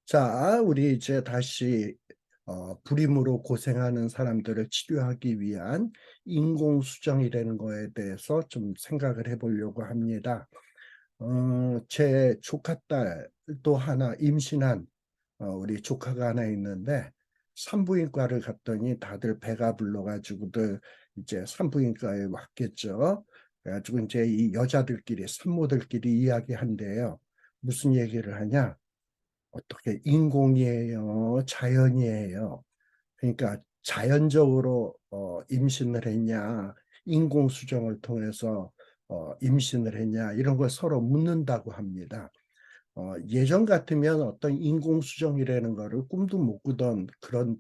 자, 우리 이제 다시 불임으로 고생하는 사람들을 치료하기 위한 인공수정이라는 거에 대해서 좀 생각을 해보려고 합니다. 제 조카 딸도 하나 임신한 우리 조카가 하나 있는데 산부인과를 갔더니 다들 배가 불러가지고들 이제 산부인과에 왔겠죠. 그래가지고 이제 이 여자들끼리 산모들끼리 이야기한대요. 무슨 얘기를 하냐? 어떻게 인공이에요? 자연이에요? 그러니까 자연적으로 임신을 했냐, 인공수정을 통해서 임신을 했냐, 이런 걸 서로 묻는다고 합니다. 예전 같으면 어떤 인공수정이라는 거를 꿈도 못 꾸던 그런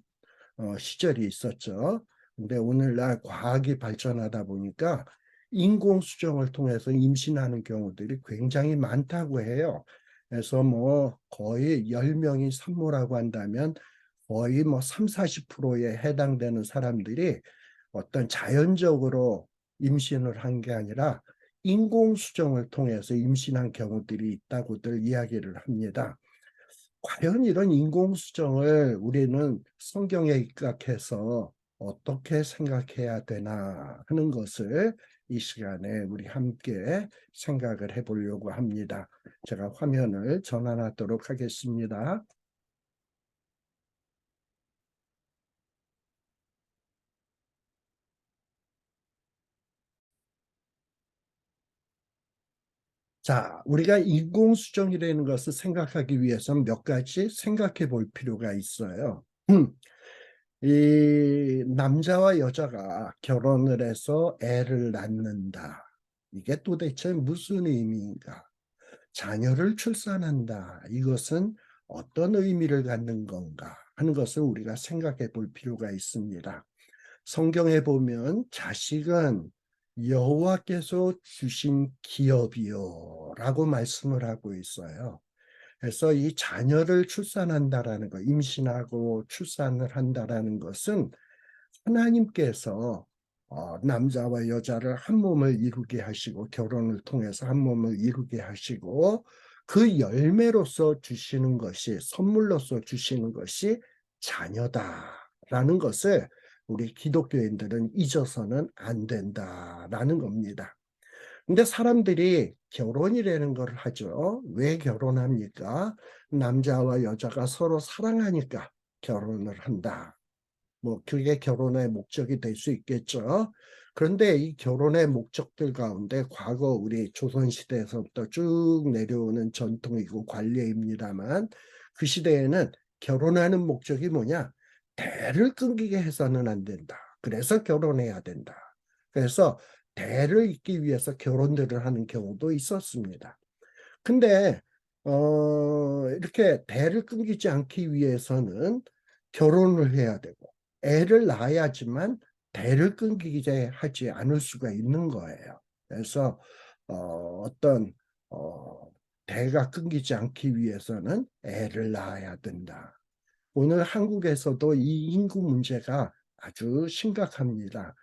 시절이 있었죠. 근데 오늘날 과학이 발전하다 보니까 인공수정을 통해서 임신하는 경우들이 굉장히 많다고 해요. 그래서 뭐 거의 10명이 산모라고 한다면 거의 뭐 3, 40%에 해당되는 사람들이 어떤 자연적으로 임신을 한 게 아니라 인공수정을 통해서 임신한 경우들이 있다고들 이야기를 합니다. 과연 이런 인공수정을 우리는 성경에 입각해서 어떻게 생각해야 되나 하는 것을 이 시간에 우리 함께 생각을 해보려고 합니다. 제가 화면을 전환하도록 하겠습니다. 자, 우리가 인공수정이라는 것을 생각하기 위해서는 몇 가지 생각해 볼 필요가 있어요. 이 남자와 여자가 결혼을 해서 애를 낳는다. 이게 도대체 무슨 의미인가? 자녀를 출산한다. 이것은 어떤 의미를 갖는 건가 하는 것을 우리가 생각해 볼 필요가 있습니다. 성경에 보면 자식은 여호와께서 주신 기업이요 라고 말씀을 하고 있어요. 그래서 이 자녀를 출산한다라는 것, 임신하고 출산을 한다라는 것은 하나님께서 남자와 여자를 한 몸을 이루게 하시고 결혼을 통해서 한 몸을 이루게 하시고 그 열매로서 주시는 것이 선물로서 주시는 것이 자녀다라는 것을 우리 기독교인들은 잊어서는 안 된다라는 겁니다. 근데 사람들이 결혼이라는 걸 하죠. 왜 결혼합니까? 남자와 여자가 서로 사랑하니까 결혼을 한다. 뭐 그게 결혼의 목적이 될 수 있겠죠. 그런데 이 결혼의 목적들 가운데 과거 우리 조선시대에서부터 쭉 내려오는 전통이고 관례입니다만 그 시대에는 결혼하는 목적이 뭐냐? 대를 끊기게 해서는 안 된다. 그래서 결혼해야 된다. 그래서 대를 잇기 위해서 결혼들을 하는 경우도 있었습니다. 근데 이렇게 대를 끊기지 않기 위해서는 결혼을 해야 되고 애를 낳아야지만 대를 끊기게 하지 않을 수가 있는 거예요. 그래서 어떤 어, 대가 끊기지 않기 위해서는 애를 낳아야 된다. 오늘 한국에서도 이 인구 문제가 아주 심각합니다.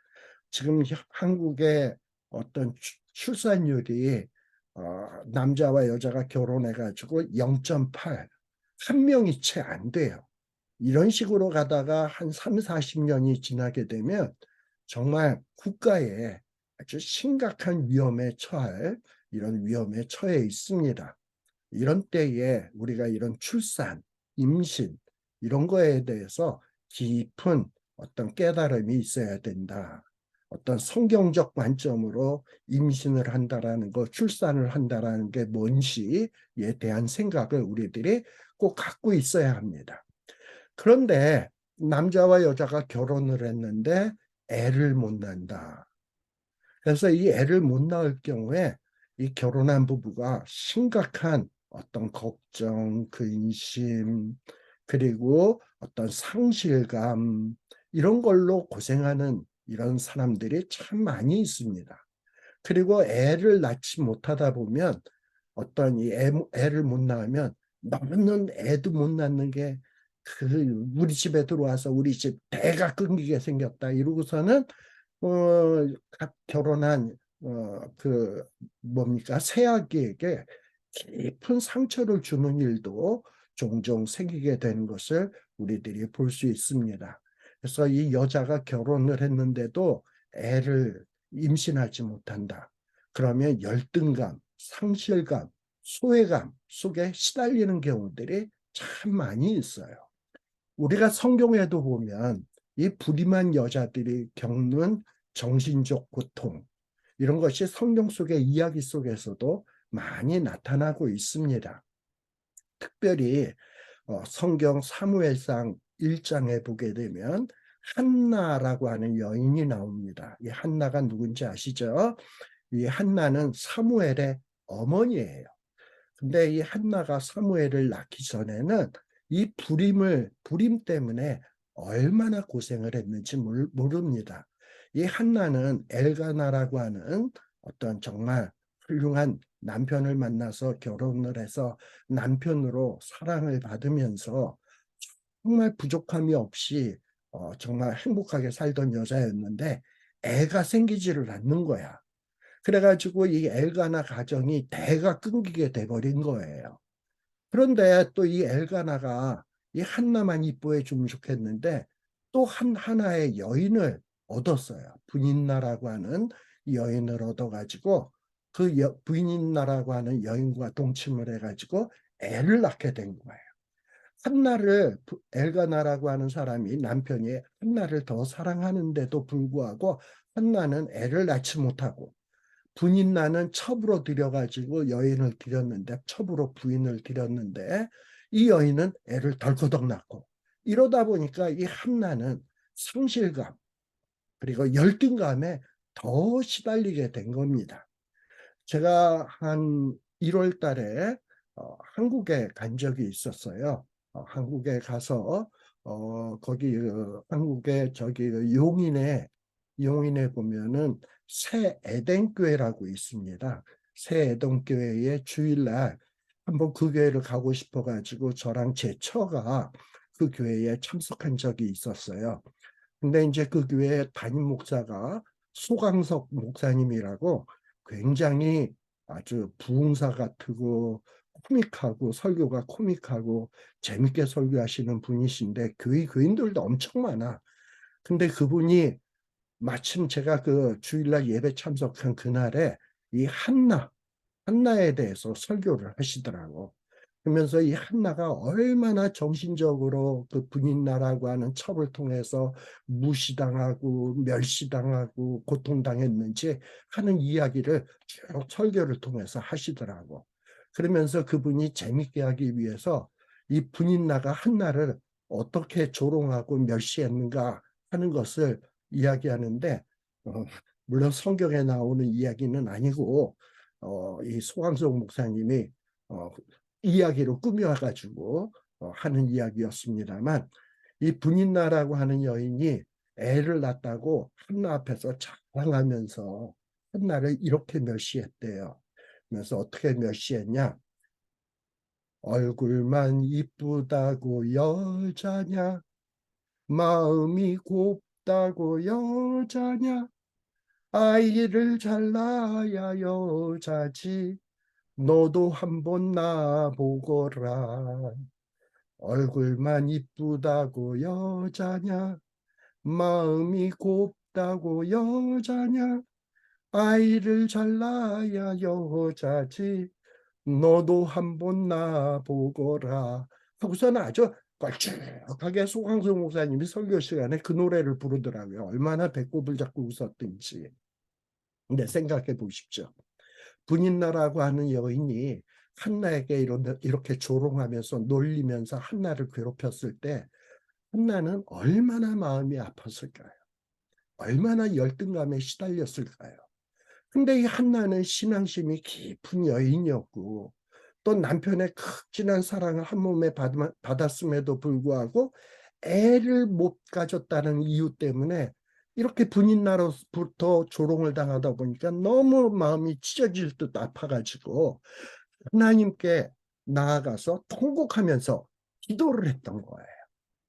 지금 한국의 어떤 출산율이 남자와 여자가 결혼해가지고 0.8, 한 명이 채 안 돼요. 이런 식으로 가다가 한 3, 40년이 지나게 되면 정말 국가에 아주 심각한 위험에 처할 이런 위험에 처해 있습니다. 이런 때에 우리가 이런 출산, 임신 이런 거에 대해서 깊은 어떤 깨달음이 있어야 된다. 어떤 성경적 관점으로 임신을 한다라는 것, 출산을 한다라는 게 뭔지에 대한 생각을 우리들이 꼭 갖고 있어야 합니다. 그런데 남자와 여자가 결혼을 했는데 애를 못 낳는다. 그래서 이 애를 못 낳을 경우에 이 결혼한 부부가 심각한 어떤 걱정, 근심, 그리고 어떤 상실감, 이런 걸로 고생하는 이런 사람들이 참 많이 있습니다. 그리고 애를 낳지 못하다 보면 어떤 애를 못 낳으면 너는 애도 못 낳는 게 그 우리 집에 들어와서 우리 집 대가 끊기게 생겼다 이러고서는 결혼한 그 뭡니까 새아기에게 깊은 상처를 주는 일도 종종 생기게 되는 것을 우리들이 볼 수 있습니다. 그래서 이 여자가 결혼을 했는데도 애를 임신하지 못한다. 그러면 열등감, 상실감, 소외감 속에 시달리는 경우들이 참 많이 있어요. 우리가 성경에도 보면 이 불임한 여자들이 겪는 정신적 고통, 이런 것이 성경 속의 이야기 속에서도 많이 나타나고 있습니다. 특별히 성경 사무엘상 1장에 보게 되면 한나라고 하는 여인이 나옵니다. 이 한나가 누군지 아시죠? 이 한나는 사무엘의 어머니예요. 근데 이 한나가 사무엘을 낳기 전에는 이 불임 때문에 얼마나 고생을 했는지 모릅니다. 이 한나는 엘가나라고 하는 어떤 정말 훌륭한 남편을 만나서 결혼을 해서 남편으로 사랑을 받으면서 정말 부족함이 없이 정말 행복하게 살던 여자였는데 애가 생기지를 않는 거야. 그래가지고 이 엘가나 가정이 대가 끊기게 돼버린 거예요. 그런데 또 이 엘가나가 이 한나만 이뻐해 주면 좋겠는데 또 하나의 여인을 얻었어요. 분인나라고 하는 여인을 얻어가지고 그 분인나라고 하는 여인과 동침을 해가지고 애를 낳게 된 거예요. 한나를 엘가나라고 하는 사람이 남편이 한나를 더 사랑하는데도 불구하고 한나는 애를 낳지 못하고 분인나는 첩으로 들여가지고 여인을 들였는데 첩으로 부인을 들였는데 이 여인은 애를 덜커덕 낳고 이러다 보니까 이 한나는 상실감 그리고 열등감에 더 시달리게 된 겁니다. 제가 한 1월 달에 한국에 간 적이 있었어요. 한국에 가서 거기 한국에 저기 용인에 보면은 새 에덴교회라고 있습니다. 새 에덴교회의 주일날 한번 그 교회를 가고 싶어가지고 저랑 제 처가 그 교회에 참석한 적이 있었어요. 근데 이제 그 교회 담임 목사가 소강석 목사님이라고 굉장히 아주 부흥사 같고 코믹하고 설교가 코믹하고 재밌게 설교하시는 분이신데 교인들도 엄청 많아. 근데 그분이 마침 제가 그 주일날 예배 참석한 그날에 이 한나에 대해서 설교를 하시더라고. 그러면서 이 한나가 얼마나 정신적으로 그 분인나라고 하는 첩을 통해서 무시당하고 멸시당하고 고통당했는지 하는 이야기를 쭉 설교를 통해서 하시더라고. 그러면서 그분이 재밌게 하기 위해서 이 분인나가 한나를 어떻게 조롱하고 멸시했는가 하는 것을 이야기하는데 물론 성경에 나오는 이야기는 아니고 이 소강석 목사님이 어, 이야기로 꾸며가지고 하는 이야기였습니다만 이 분인나라고 하는 여인이 애를 낳았다고 한나 앞에서 자랑하면서 한나를 이렇게 멸시했대요. 그래서 어떻게 멸시했냐? 얼굴만 이쁘다고 여자냐? 마음이 곱다고 여자냐? 아이를 잘 낳아야 여자지. 너도 한번 나보거라. 얼굴만 이쁘다고 여자냐? 마음이 곱다고 여자냐? 아이를 잘 낳아야 여자지. 너도 한번 나보거라. 하고서는 아주 걸쭉하게 소강성 목사님이 설교 시간에 그 노래를 부르더라고요. 얼마나 배꼽을 잡고 웃었든지. 근데 생각해 보십시오. 분인나라고 하는 여인이 한나에게 이렇게 조롱하면서 놀리면서 한나를 괴롭혔을 때 한나는 얼마나 마음이 아팠을까요? 얼마나 열등감에 시달렸을까요? 근데 이 한나는 신앙심이 깊은 여인이었고 또 남편의 극진한 사랑을 한 몸에 받았음에도 불구하고 애를 못 가졌다는 이유 때문에 이렇게 분인나로부터 조롱을 당하다 보니까 너무 마음이 찢어질 듯 아파가지고 하나님께 나아가서 통곡하면서 기도를 했던 거예요.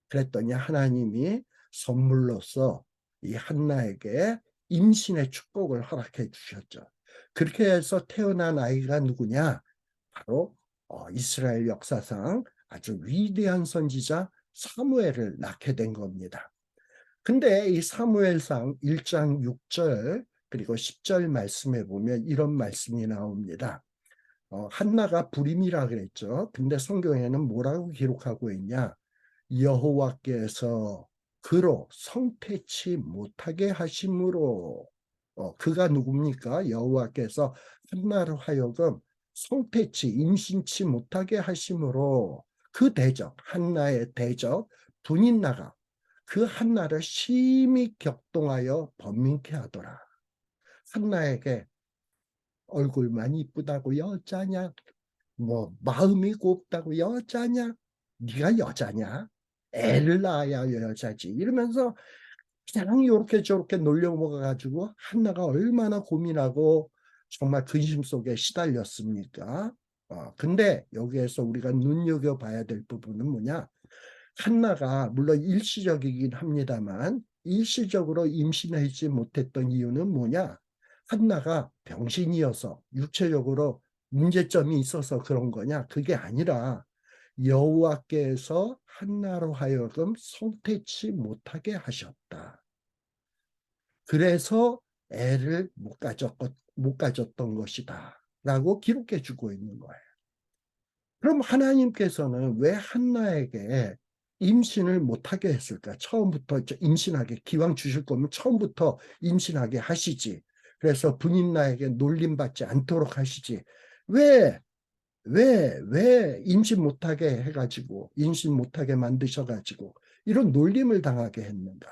그랬더니 하나님이 선물로서 이 한나에게 임신의 축복을 허락해 주셨죠. 그렇게 해서 태어난 아이가 누구냐? 바로 이스라엘 역사상 아주 위대한 선지자 사무엘을 낳게 된 겁니다. 근데 이 사무엘상 1장 6절 그리고 10절 말씀에 보면 이런 말씀이 나옵니다. 한나가 불임이라 그랬죠. 근데 성경에는 뭐라고 기록하고 있냐? 여호와께서 그로 성패치 못하게 하심으로. 그가 누굽니까? 여호와께서 한나로 하여금 성패치 임신치 못하게 하심으로 그 대적, 한나의 대적 분인나가 그 한나를 심히 격동하여 번민케 하더라. 한나에게 얼굴만 이쁘다고 여자냐? 뭐 마음이 곱다고 여자냐? 네가 여자냐? 애를 낳아야 여자지. 이러면서 그냥 이렇게 저렇게 놀려먹어가지고 한나가 얼마나 고민하고 정말 근심 속에 시달렸습니까? 근데 여기에서 우리가 눈여겨봐야 될 부분은 뭐냐? 한나가 물론 일시적이긴 합니다만 일시적으로 임신하지 못했던 이유는 뭐냐? 한나가 병신이어서 육체적으로 문제점이 있어서 그런 거냐? 그게 아니라 여호와께서 한나로 하여금 성태치 못하게 하셨다. 그래서 애를 못 가졌던 것이다. 라고 기록해 주고 있는 거예요. 그럼 하나님께서는 왜 한나에게 임신을 못하게 했을까? 처음부터 임신하게, 기왕 주실 거면 처음부터 임신하게 하시지. 그래서 분인나에게 놀림받지 않도록 하시지. 왜 임신 못하게 해가지고, 임신 못하게 만드셔가지고, 이런 놀림을 당하게 했는가?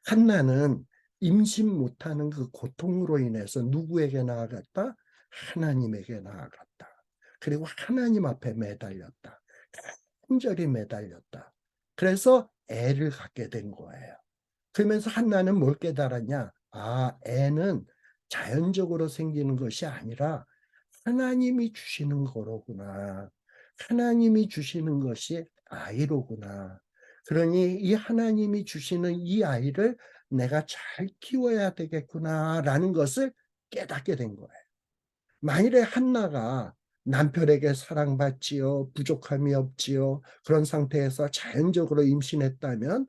한나는 임신 못하는 그 고통으로 인해서 누구에게 나아갔다? 하나님에게 나아갔다. 그리고 하나님 앞에 매달렸다. 간절히 매달렸다. 그래서 애를 갖게 된 거예요. 그러면서 한나는 뭘 깨달았냐? 애는 자연적으로 생기는 것이 아니라 하나님이 주시는 거로구나. 하나님이 주시는 것이 아이로구나. 그러니 이 하나님이 주시는 이 아이를 내가 잘 키워야 되겠구나라는 것을 깨닫게 된 거예요. 만일에 한나가 남편에게 사랑받지요, 부족함이 없지요, 그런 상태에서 자연적으로 임신했다면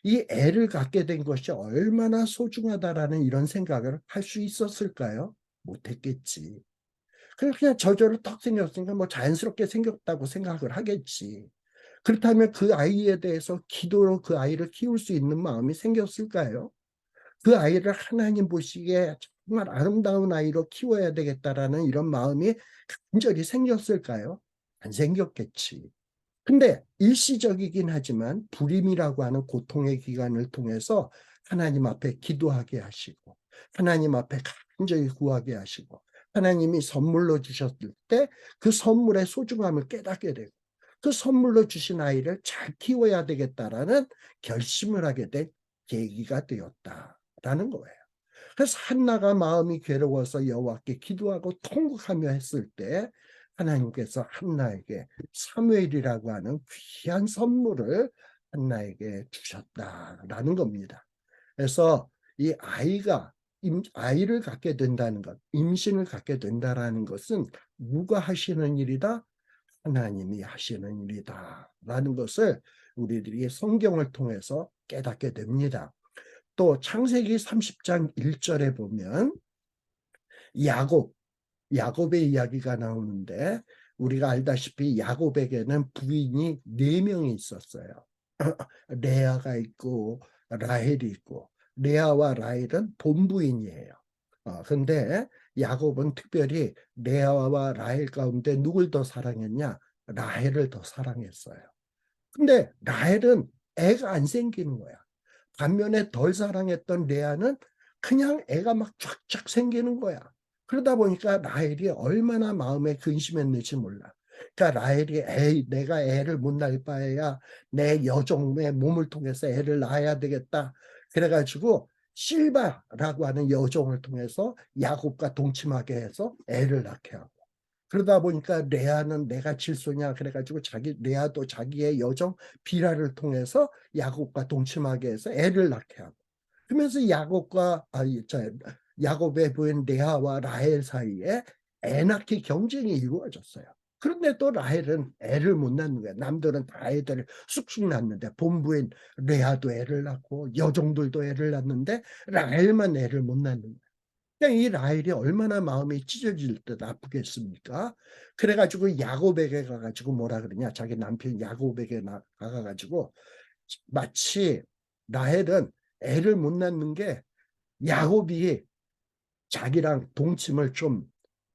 이 애를 갖게 된 것이 얼마나 소중하다라는 이런 생각을 할 수 있었을까요? 못했겠지. 그냥 저절로 턱 생겼으니까 뭐 자연스럽게 생겼다고 생각을 하겠지. 그렇다면 그 아이에 대해서 기도로 그 아이를 키울 수 있는 마음이 생겼을까요? 그 아이를 하나님 보시기에 정말 아름다운 아이로 키워야 되겠다라는 이런 마음이 간절히 생겼을까요? 안 생겼겠지. 근데 일시적이긴 하지만 불임이라고 하는 고통의 기간을 통해서 하나님 앞에 기도하게 하시고 하나님 앞에 간절히 구하게 하시고 하나님이 선물로 주셨을 때 그 선물의 소중함을 깨닫게 되고 그 선물로 주신 아이를 잘 키워야 되겠다라는 결심을 하게 된 계기가 되었다라는 거예요. 그래서 한나가 마음이 괴로워서 여호와께 기도하고 통곡하며 했을 때 하나님께서 한나에게 사무엘이라고 하는 귀한 선물을 한나에게 주셨다라는 겁니다. 그래서 이 아이를 갖게 된다는 것, 임신을 갖게 된다라는 것은 누가 하시는 일이다? 하나님이 하시는 일이다라는 것을 우리들이 성경을 통해서 깨닫게 됩니다. 또 창세기 30장 1절에 보면 야곱, 야곱의 이야기가 나오는데 우리가 알다시피 야곱에게는 부인이 4명이 있었어요. 레아가 있고 라헬이 있고 레아와 라헬은 본부인이에요. 근데 야곱은 특별히 레아와 라헬 가운데 누굴 더 사랑했냐? 라헬을 더 사랑했어요. 근데 라헬은 애가 안 생기는 거야. 반면에 덜 사랑했던 레아는 그냥 애가 막 쫙쫙 생기는 거야. 그러다 보니까 라헬이 얼마나 마음에 근심했는지 몰라. 그러니까 라헬이 내가 애를 못 낳을 바에야 내 여종의 몸을 통해서 애를 낳아야 되겠다. 그래가지고 실바라고 하는 여종을 통해서 야곱과 동침하게 해서 애를 낳게 하고 그러다 보니까 레아는 내가 질소냐 그래가지고 레아도 자기의 여종 비라를 통해서 야곱과 동침하게 해서 애를 낳게 하고 그러면서 야곱의 부인 레아와 라헬 사이에 애 낳기 경쟁이 이루어졌어요. 그런데 또 라헬은 애를 못 낳는 거야. 남들은 다 애들을 쑥쑥 낳는데 본부인 레아도 애를 낳고 여종들도 애를 낳는데 라헬만 애를 못 낳는 거야. 그냥 이 라헬이 얼마나 마음이 찢어질 듯 아프겠습니까? 그래가지고 야곱에게 가가지고 뭐라 그러냐? 자기 남편 야곱에게 가가지고 마치 라헬은 애를 못 낳는 게 야곱이 자기랑 동침을 좀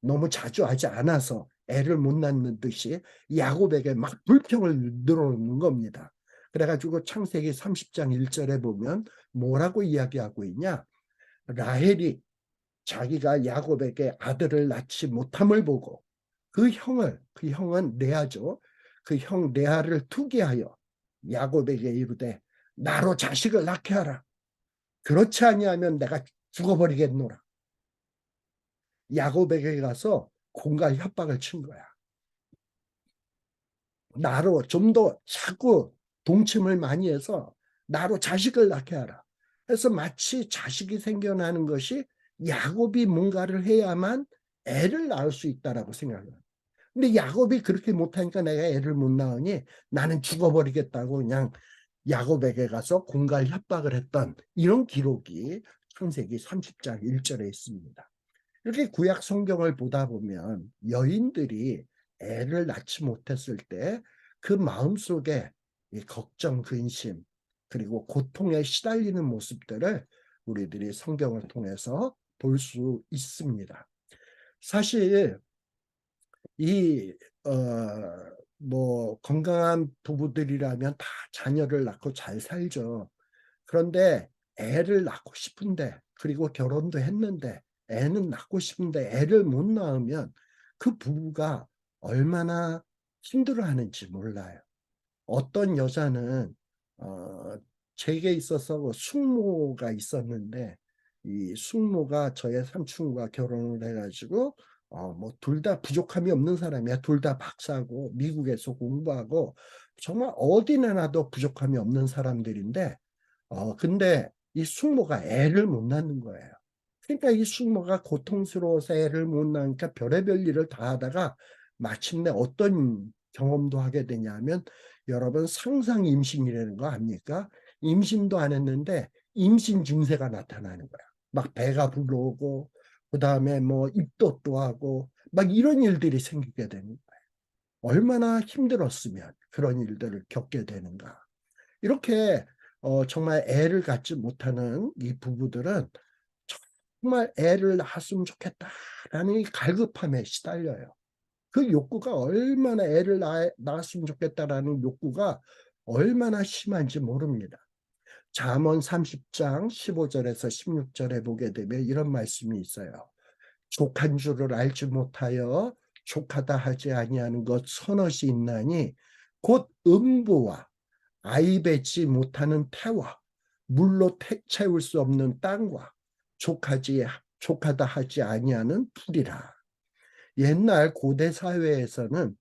너무 자주 하지 않아서 애를 못 낳는 듯이 야곱에게 막 불평을 늘어놓는 겁니다. 그래가지고 창세기 30장 1절에 보면 뭐라고 이야기하고 있냐? 라헬이 자기가 야곱에게 아들을 낳지 못함을 보고 그 형은 레아죠. 그 형 레아를 투기하여 야곱에게 이르되 나로 자식을 낳게 하라. 그렇지 아니하면 내가 죽어버리겠노라. 야곱에게 가서 공갈 협박을 친 거야. 나로 좀 더 자꾸 동침을 많이 해서 나로 자식을 낳게 하라. 그래서 마치 자식이 생겨나는 것이 야곱이 뭔가를 해야만 애를 낳을 수 있다라고 생각해요. 근데 야곱이 그렇게 못하니까 내가 애를 못 낳으니 나는 죽어버리겠다고 그냥 야곱에게 가서 공갈 협박을 했던 이런 기록이 창세기 30장 1절에 있습니다. 이렇게 구약 성경을 보다 보면 여인들이 애를 낳지 못했을 때 그 마음속에 걱정, 근심, 그리고 고통에 시달리는 모습들을 우리들이 성경을 통해서 볼 수 있습니다. 사실 이 건강한 부부들이라면 다 자녀를 낳고 잘 살죠. 그런데 애를 낳고 싶은데, 그리고 결혼도 했는데 애는 낳고 싶은데 애를 못 낳으면 그 부부가 얼마나 힘들어하는지 몰라요. 어떤 여자는 제게 있어서 숙모가 있었는데 이 숙모가 저의 삼촌과 결혼을 해가지고 둘 다 부족함이 없는 사람이야. 둘 다 박사고 미국에서 공부하고 정말 어디나 놔도 부족함이 없는 사람들인데 근데 이 숙모가 애를 못 낳는 거예요. 그러니까 이 숙모가 고통스러워서 애를 못 낳으니까 별의별 일을 다 하다가 마침내 어떤 경험도 하게 되냐면 여러분 상상 임신이라는 거 압니까? 임신도 안 했는데 임신 증세가 나타나는 거야. 막 배가 불러오고 그다음에 뭐 입덧도 하고 막 이런 일들이 생기게 되는 거예요. 얼마나 힘들었으면 그런 일들을 겪게 되는가. 이렇게 정말 애를 갖지 못하는 이 부부들은 정말 애를 낳았으면 좋겠다라는 이 갈급함에 시달려요. 그 욕구가 얼마나 애를 낳았으면 좋겠다라는 욕구가 얼마나 심한지 모릅니다. 잠언 30장 15절에서 16절에 보게 되면 이런 말씀이 있어요. 족한 줄을 알지 못하여 족하다 하지 아니하는 것 서너시 있나니 곧 음부와 아이 뱉지 못하는 태와 물로 채울 수 없는 땅과 족하다 하지 아니하는 풀이라. 옛날 고대 사회에서는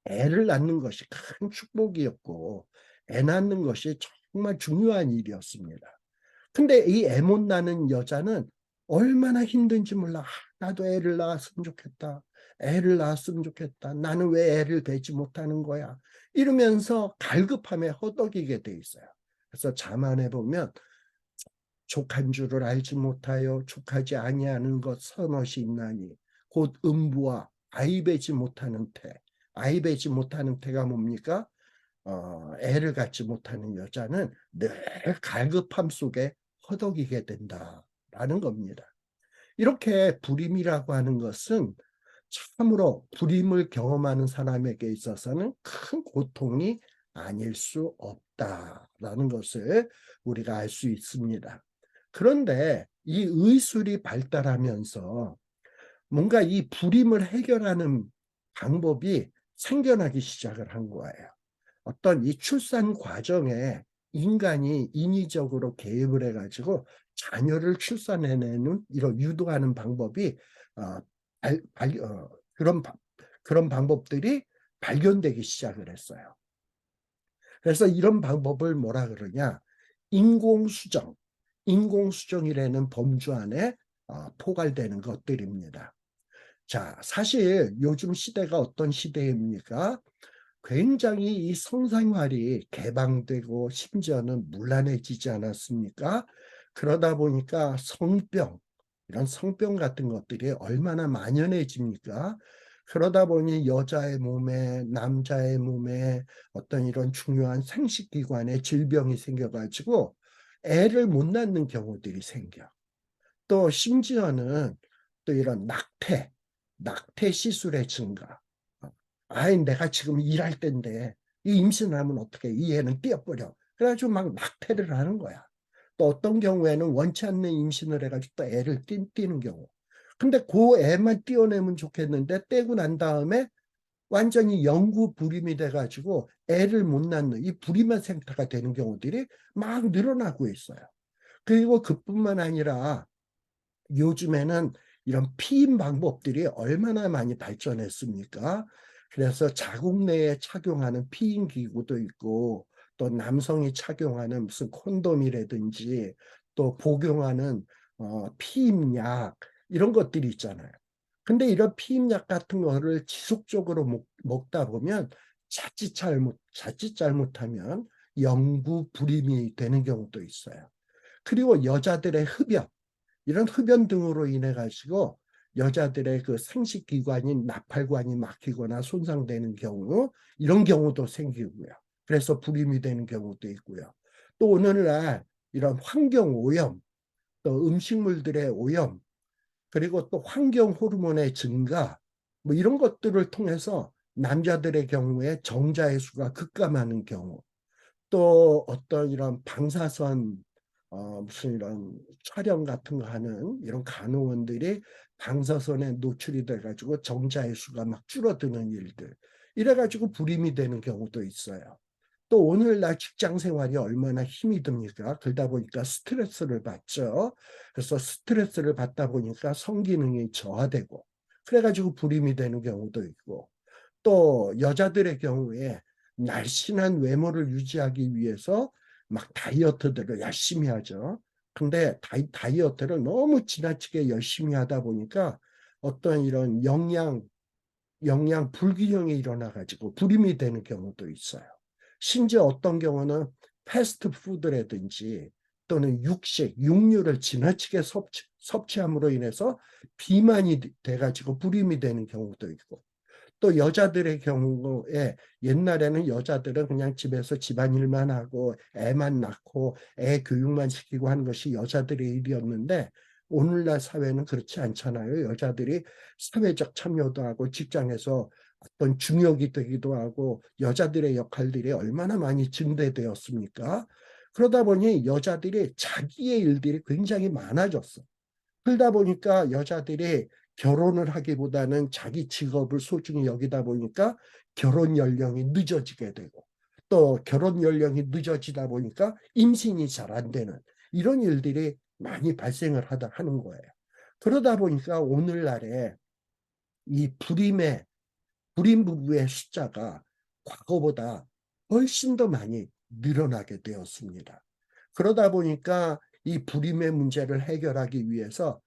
애를 낳는 것이 큰 축복이었고 애 낳는 것이 정말 중요한 일이었습니다. 근데 이 애 못 낳는 여자는 얼마나 힘든지 몰라. 나도 애를 낳았으면 좋겠다. 애를 낳았으면 좋겠다. 나는 왜 애를 뵈지 못하는 거야. 이러면서 갈급함에 허덕이게 돼 있어요. 그래서 잠언에 보면 족한 줄을 알지 못하여 족하지 아니하는 것 서너시 있나니 곧 음부와 아이 뵈지 못하는 태. 아이 뵈지 못하는 태가 뭡니까? 애를 갖지 못하는 여자는 늘 갈급함 속에 허덕이게 된다라는 겁니다. 이렇게 불임이라고 하는 것은 참으로 불임을 경험하는 사람에게 있어서는 큰 고통이 아닐 수 없다라는 것을 우리가 알 수 있습니다. 그런데 이 의술이 발달하면서 뭔가 이 불임을 해결하는 방법이 생겨나기 시작을 한 거예요. 어떤 이 출산 과정에 인간이 인위적으로 개입을 해가지고 자녀를 출산해내는 이런 유도하는 방법이 어, 발, 발, 어, 그런 그런 방법들이 발견되기 시작을 했어요. 그래서 이런 방법을 뭐라 그러냐? 인공수정, 인공수정이라는 범주 안에 포괄되는 것들입니다. 자, 사실 요즘 시대가 어떤 시대입니까? 굉장히 이 성생활이 개방되고 심지어는 문란해지지 않았습니까? 그러다 보니까 성병, 이런 성병 같은 것들이 얼마나 만연해집니까? 그러다 보니 여자의 몸에, 남자의 몸에 어떤 이런 중요한 생식기관에 질병이 생겨가지고 애를 못 낳는 경우들이 생겨. 또 심지어는 또 이런 낙태 시술의 증가. 아이, 내가 지금 일할 때인데 이 임신하면 어떻게 이 애는 띄어버려. 그래가지고 막 낙태를 하는 거야. 또 어떤 경우에는 원치 않는 임신을 해가지고 또 애를 띄는 경우. 근데 그 애만 띄어내면 좋겠는데 떼고 난 다음에 완전히 영구 불임이 돼가지고 애를 못 낳는 이 불임한 생태가 되는 경우들이 막 늘어나고 있어요. 그리고 그뿐만 아니라 요즘에는 이런 피임 방법들이 얼마나 많이 발전했습니까? 그래서 자국 내에 착용하는 피임 기구도 있고 또 남성이 착용하는 무슨 콘돔이라든지 또 복용하는 피임약 이런 것들이 있잖아요. 근데 이런 피임약 같은 거를 지속적으로 먹다 보면 자칫 잘못하면 영구 불임이 되는 경우도 있어요. 그리고 여자들의 흡연 이런 흡연 등으로 인해 가지고 여자들의 그 생식기관인 나팔관이 막히거나 손상되는 경우 이런 경우도 생기고요. 그래서 불임이 되는 경우도 있고요. 또 오늘날 이런 환경 오염, 또 음식물들의 오염, 그리고 또 환경 호르몬의 증가 뭐 이런 것들을 통해서 남자들의 경우에 정자의 수가 급감하는 경우 또 어떤 이런 방사선 무슨 이런 촬영 같은 거 하는 이런 간호원들이 방사선에 노출이 돼가지고 정자의 수가 막 줄어드는 일들 이래가지고 불임이 되는 경우도 있어요. 또 오늘날 직장 생활이 얼마나 힘이 듭니까? 그러다 보니까 스트레스를 받죠. 그래서 스트레스를 받다 보니까 성기능이 저하되고 그래가지고 불임이 되는 경우도 있고 또 여자들의 경우에 날씬한 외모를 유지하기 위해서 막 다이어트들을 열심히 하죠. 근데 다이어트를 너무 지나치게 열심히 하다 보니까 어떤 이런 영양 불균형이 일어나 가지고 불임이 되는 경우도 있어요. 심지어 어떤 경우는 패스트푸드라든지 또는 육류를 지나치게 섭취함으로 인해서 비만이 돼가지고 불임이 되는 경우도 있고 또 여자들의 경우에 옛날에는 여자들은 그냥 집에서 집안일만 하고 애만 낳고 애 교육만 시키고 하는 것이 여자들의 일이었는데 오늘날 사회는 그렇지 않잖아요. 여자들이 사회적 참여도 하고 직장에서 어떤 중역이 되기도 하고 여자들의 역할들이 얼마나 많이 증대되었습니까? 그러다 보니 여자들이 자기의 일들이 굉장히 많아졌어. 그러다 보니까 여자들이 결혼을 하기보다는 자기 직업을 소중히 여기다 보니까 결혼 연령이 늦어지게 되고 또 결혼 연령이 늦어지다 보니까 임신이 잘 안 되는 이런 일들이 많이 발생을 하는 거예요. 그러다 보니까 오늘날에 이 불임 부부의 숫자가 과거보다 훨씬 더 많이 늘어나게 되었습니다. 그러다 보니까 이 불임의 문제를 해결하기 위해서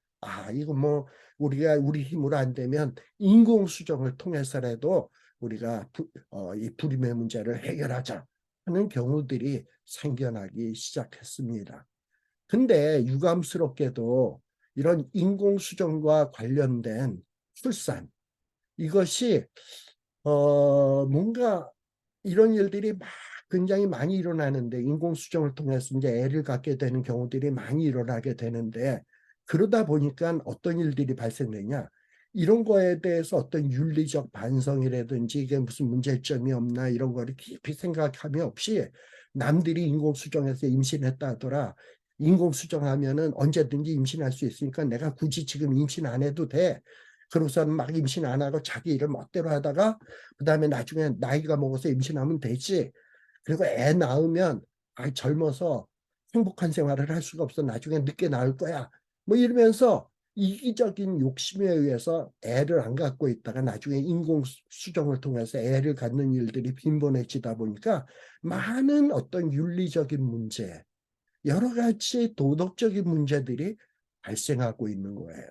이거 뭐 우리가 우리 힘으로 안 되면 인공수정을 통해서라도 우리가 이 불임의 문제를 해결하자 하는 경우들이 생겨나기 시작했습니다. 근데 유감스럽게도 이런 인공수정과 관련된 출산 이것이 뭔가 이런 일들이 막 굉장히 많이 일어나는데 인공수정을 통해서 이제 애를 갖게 되는 경우들이 많이 일어나게 되는데 그러다 보니까 어떤 일들이 발생되냐 이런 거에 대해서 어떤 윤리적 반성이라든지 이게 무슨 문제점이 없나 이런 거를 깊이 생각함이 없이 남들이 인공수정해서 임신했다 하더라 인공수정하면은 언제든지 임신할 수 있으니까 내가 굳이 지금 임신 안 해도 돼 그러고서는 막 임신 안 하고 자기 일을 멋대로 하다가 그다음에 나중에 나이가 먹어서 임신하면 되지. 그리고 애 낳으면 젊어서 행복한 생활을 할 수가 없어. 나중에 늦게 낳을 거야. 뭐 이러면서 이기적인 욕심에 의해서 애를 안 갖고 있다가 나중에 인공수정을 통해서 애를 갖는 일들이 빈번해지다 보니까 많은 어떤 윤리적인 문제, 여러 가지 도덕적인 문제들이 발생하고 있는 거예요.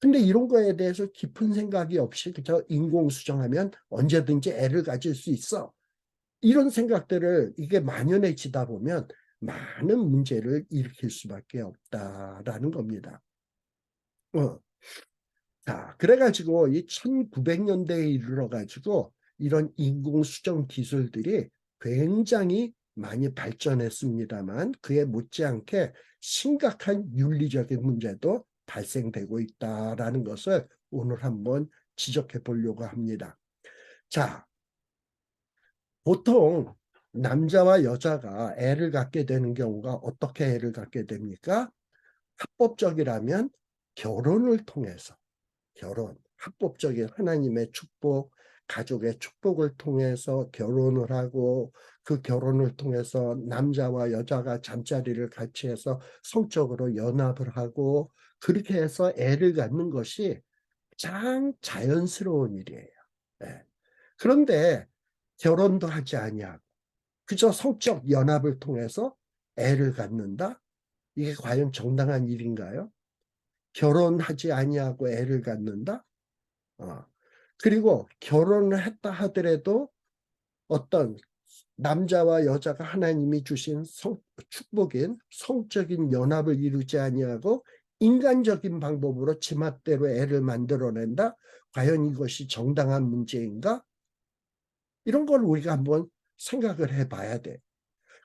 근데 이런 거에 대해서 깊은 생각이 없이 그저 인공수정하면 언제든지 애를 가질 수 있어. 이런 생각들을 이게 만연해지다 보면 많은 문제를 일으킬 수밖에 없다라는 겁니다. 자, 그래가지고 이 1900년대에 이르러가지고 이런 인공수정 기술들이 굉장히 많이 발전했습니다만 그에 못지않게 심각한 윤리적인 문제도 발생되고 있다라는 것을 오늘 한번 지적해 보려고 합니다. 자, 보통 남자와 여자가 애를 갖게 되는 경우가 어떻게 애를 갖게 됩니까? 합법적이라면 결혼을 통해서 합법적인 하나님의 축복, 가족의 축복을 통해서 결혼을 하고 그 결혼을 통해서 남자와 여자가 잠자리를 같이 해서 성적으로 연합을 하고 그렇게 해서 애를 갖는 것이 가장 자연스러운 일이에요. 예. 그런데 결혼도 하지 아니하고 그저 성적 연합을 통해서 애를 갖는다? 이게 과연 정당한 일인가요? 결혼하지 아니하고 애를 갖는다? 어. 그리고 결혼을 했다 하더라도 어떤 남자와 여자가 하나님이 주신 축복인 성적인 연합을 이루지 아니하고 인간적인 방법으로 지멋대로 애를 만들어낸다? 과연 이것이 정당한 문제인가? 이런 걸 우리가 한번 생각을 해봐야 돼.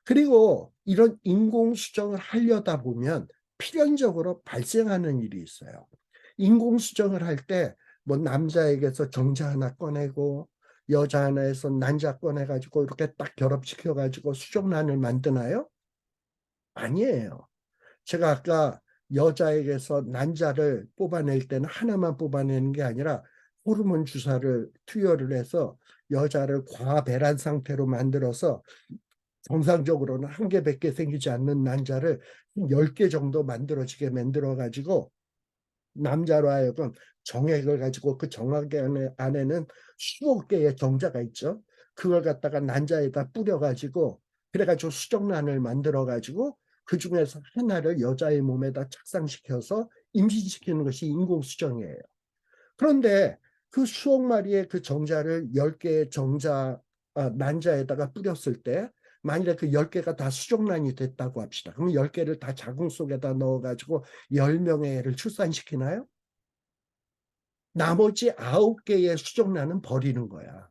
그리고 이런 인공수정을 하려다 보면 필연적으로 발생하는 일이 있어요. 인공수정을 할 때 뭐 남자에게서 정자 하나 꺼내고 여자 하나에서 난자 꺼내가지고 이렇게 딱 결합시켜가지고 수정란을 만드나요? 아니에요. 제가 아까 여자에게서 난자를 뽑아낼 때는 하나만 뽑아내는 게 아니라 호르몬 주사를 투여를 해서 여자를 과배란 상태로 만들어서 정상적으로는 한 개밖에 생기지 않는 난자를 10개 정도 만들어지게 만들어가지고 남자로 하여금 정액을 가지고 그 정액 안에는 수억 개의 정자가 있죠. 그걸 갖다가 난자에다 뿌려가지고 그래가지고 수정란을 만들어가지고 그 중에서 하나를 여자의 몸에다 착상시켜서 임신시키는 것이 인공수정이에요. 그런데 그 수억 마리의 그 정자를 10개의 난자에다가 뿌렸을 때 만일에 그 10개가 다 수정란이 됐다고 합시다. 그러면 10개를 다 자궁 속에다 넣어가지고 10명의 애를 출산시키나요? 나머지 9개의 수정란은 버리는 거야.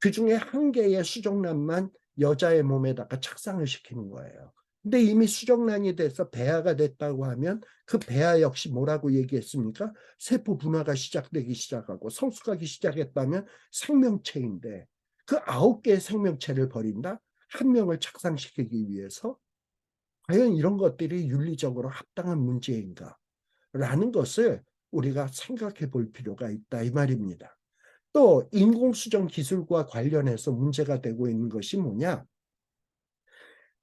그 중에 1개의 수정란만 여자의 몸에다가 착상을 시키는 거예요. 근데 이미 수정란이 돼서 배아가 됐다고 하면 그 배아 역시 뭐라고 얘기했습니까? 세포 분화가 시작되기 시작하고 성숙하기 시작했다면 생명체인데 그 9개의 생명체를 버린다? 한 명을 착상시키기 위해서? 과연 이런 것들이 윤리적으로 합당한 문제인가? 라는 것을 우리가 생각해 볼 필요가 있다 이 말입니다. 또 인공수정 기술과 관련해서 문제가 되고 있는 것이 뭐냐?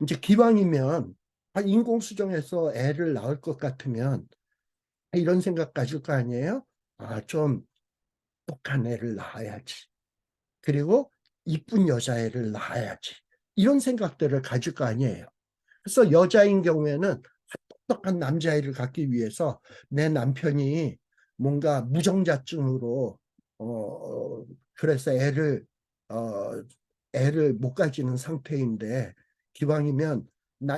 이제 기왕이면 인공수정해서 애를 낳을 것 같으면 이런 생각 가질 거 아니에요? 좀 똑똑한 애를 낳아야지. 그리고 이쁜 여자애를 낳아야지. 이런 생각들을 가질 거 아니에요. 그래서 여자인 경우에는 똑똑한 남자애를 갖기 위해서 내 남편이 뭔가 무정자증으로 그래서 어, 애를 못 가지는 상태인데 기왕이면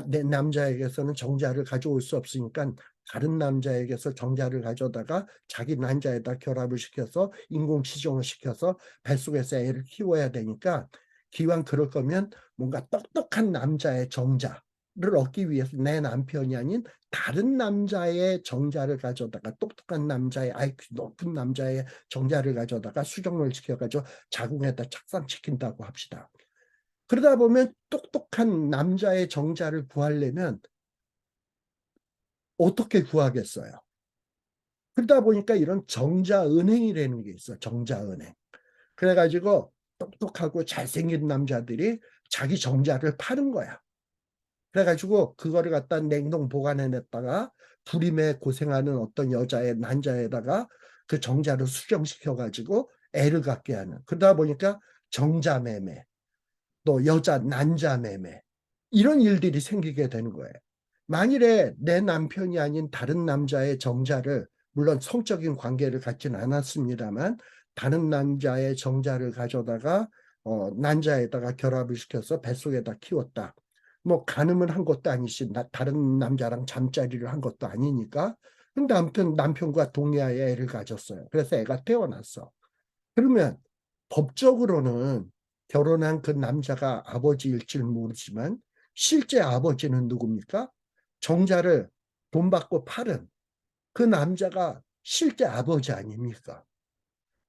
내 남자에게서는 정자를 가져올 수 없으니까 다른 남자에게서 정자를 가져다가 자기 난자에다 결합을 시켜서 인공치정을 시켜서 뱃속에서 애를 키워야 되니까 기왕 그럴 거면 뭔가 똑똑한 남자의 정자 를 얻기 위해서 내 남편이 아닌 다른 남자의 정자를 가져다가 똑똑한 남자의 IQ 높은 남자의 정자를 가져다가 수정을 시켜가지고 자궁에다 착상시킨다고 합시다. 그러다 보면 똑똑한 남자의 정자를 구하려면 어떻게 구하겠어요? 그러다 보니까 이런 정자은행이라는 게 있어. 정자은행. 그래가지고 똑똑하고 잘생긴 남자들이 자기 정자를 파는 거야. 그래가지고 그거를 갖다 냉동 보관해 냈다가 불임에 고생하는 어떤 여자의 난자에다가 그 정자를 수정시켜가지고 애를 갖게 하는. 그러다 보니까 정자매매, 또 여자 난자매매 이런 일들이 생기게 되는 거예요. 만일에 내 남편이 아닌 다른 남자의 정자를 물론 성적인 관계를 갖지는 않았습니다만 다른 남자의 정자를 가져다가 난자에다가 결합을 시켜서 뱃속에다 키웠다. 뭐 간음을 한 것도 아니시 다른 남자랑 잠자리를 한 것도 아니니까. 근데 아무튼 남편과 동의하에 애를 가졌어요. 그래서 애가 태어났어. 그러면 법적으로는 결혼한 그 남자가 아버지일지 모르지만 실제 아버지는 누굽니까? 정자를 돈 받고 팔은 그 남자가 실제 아버지 아닙니까?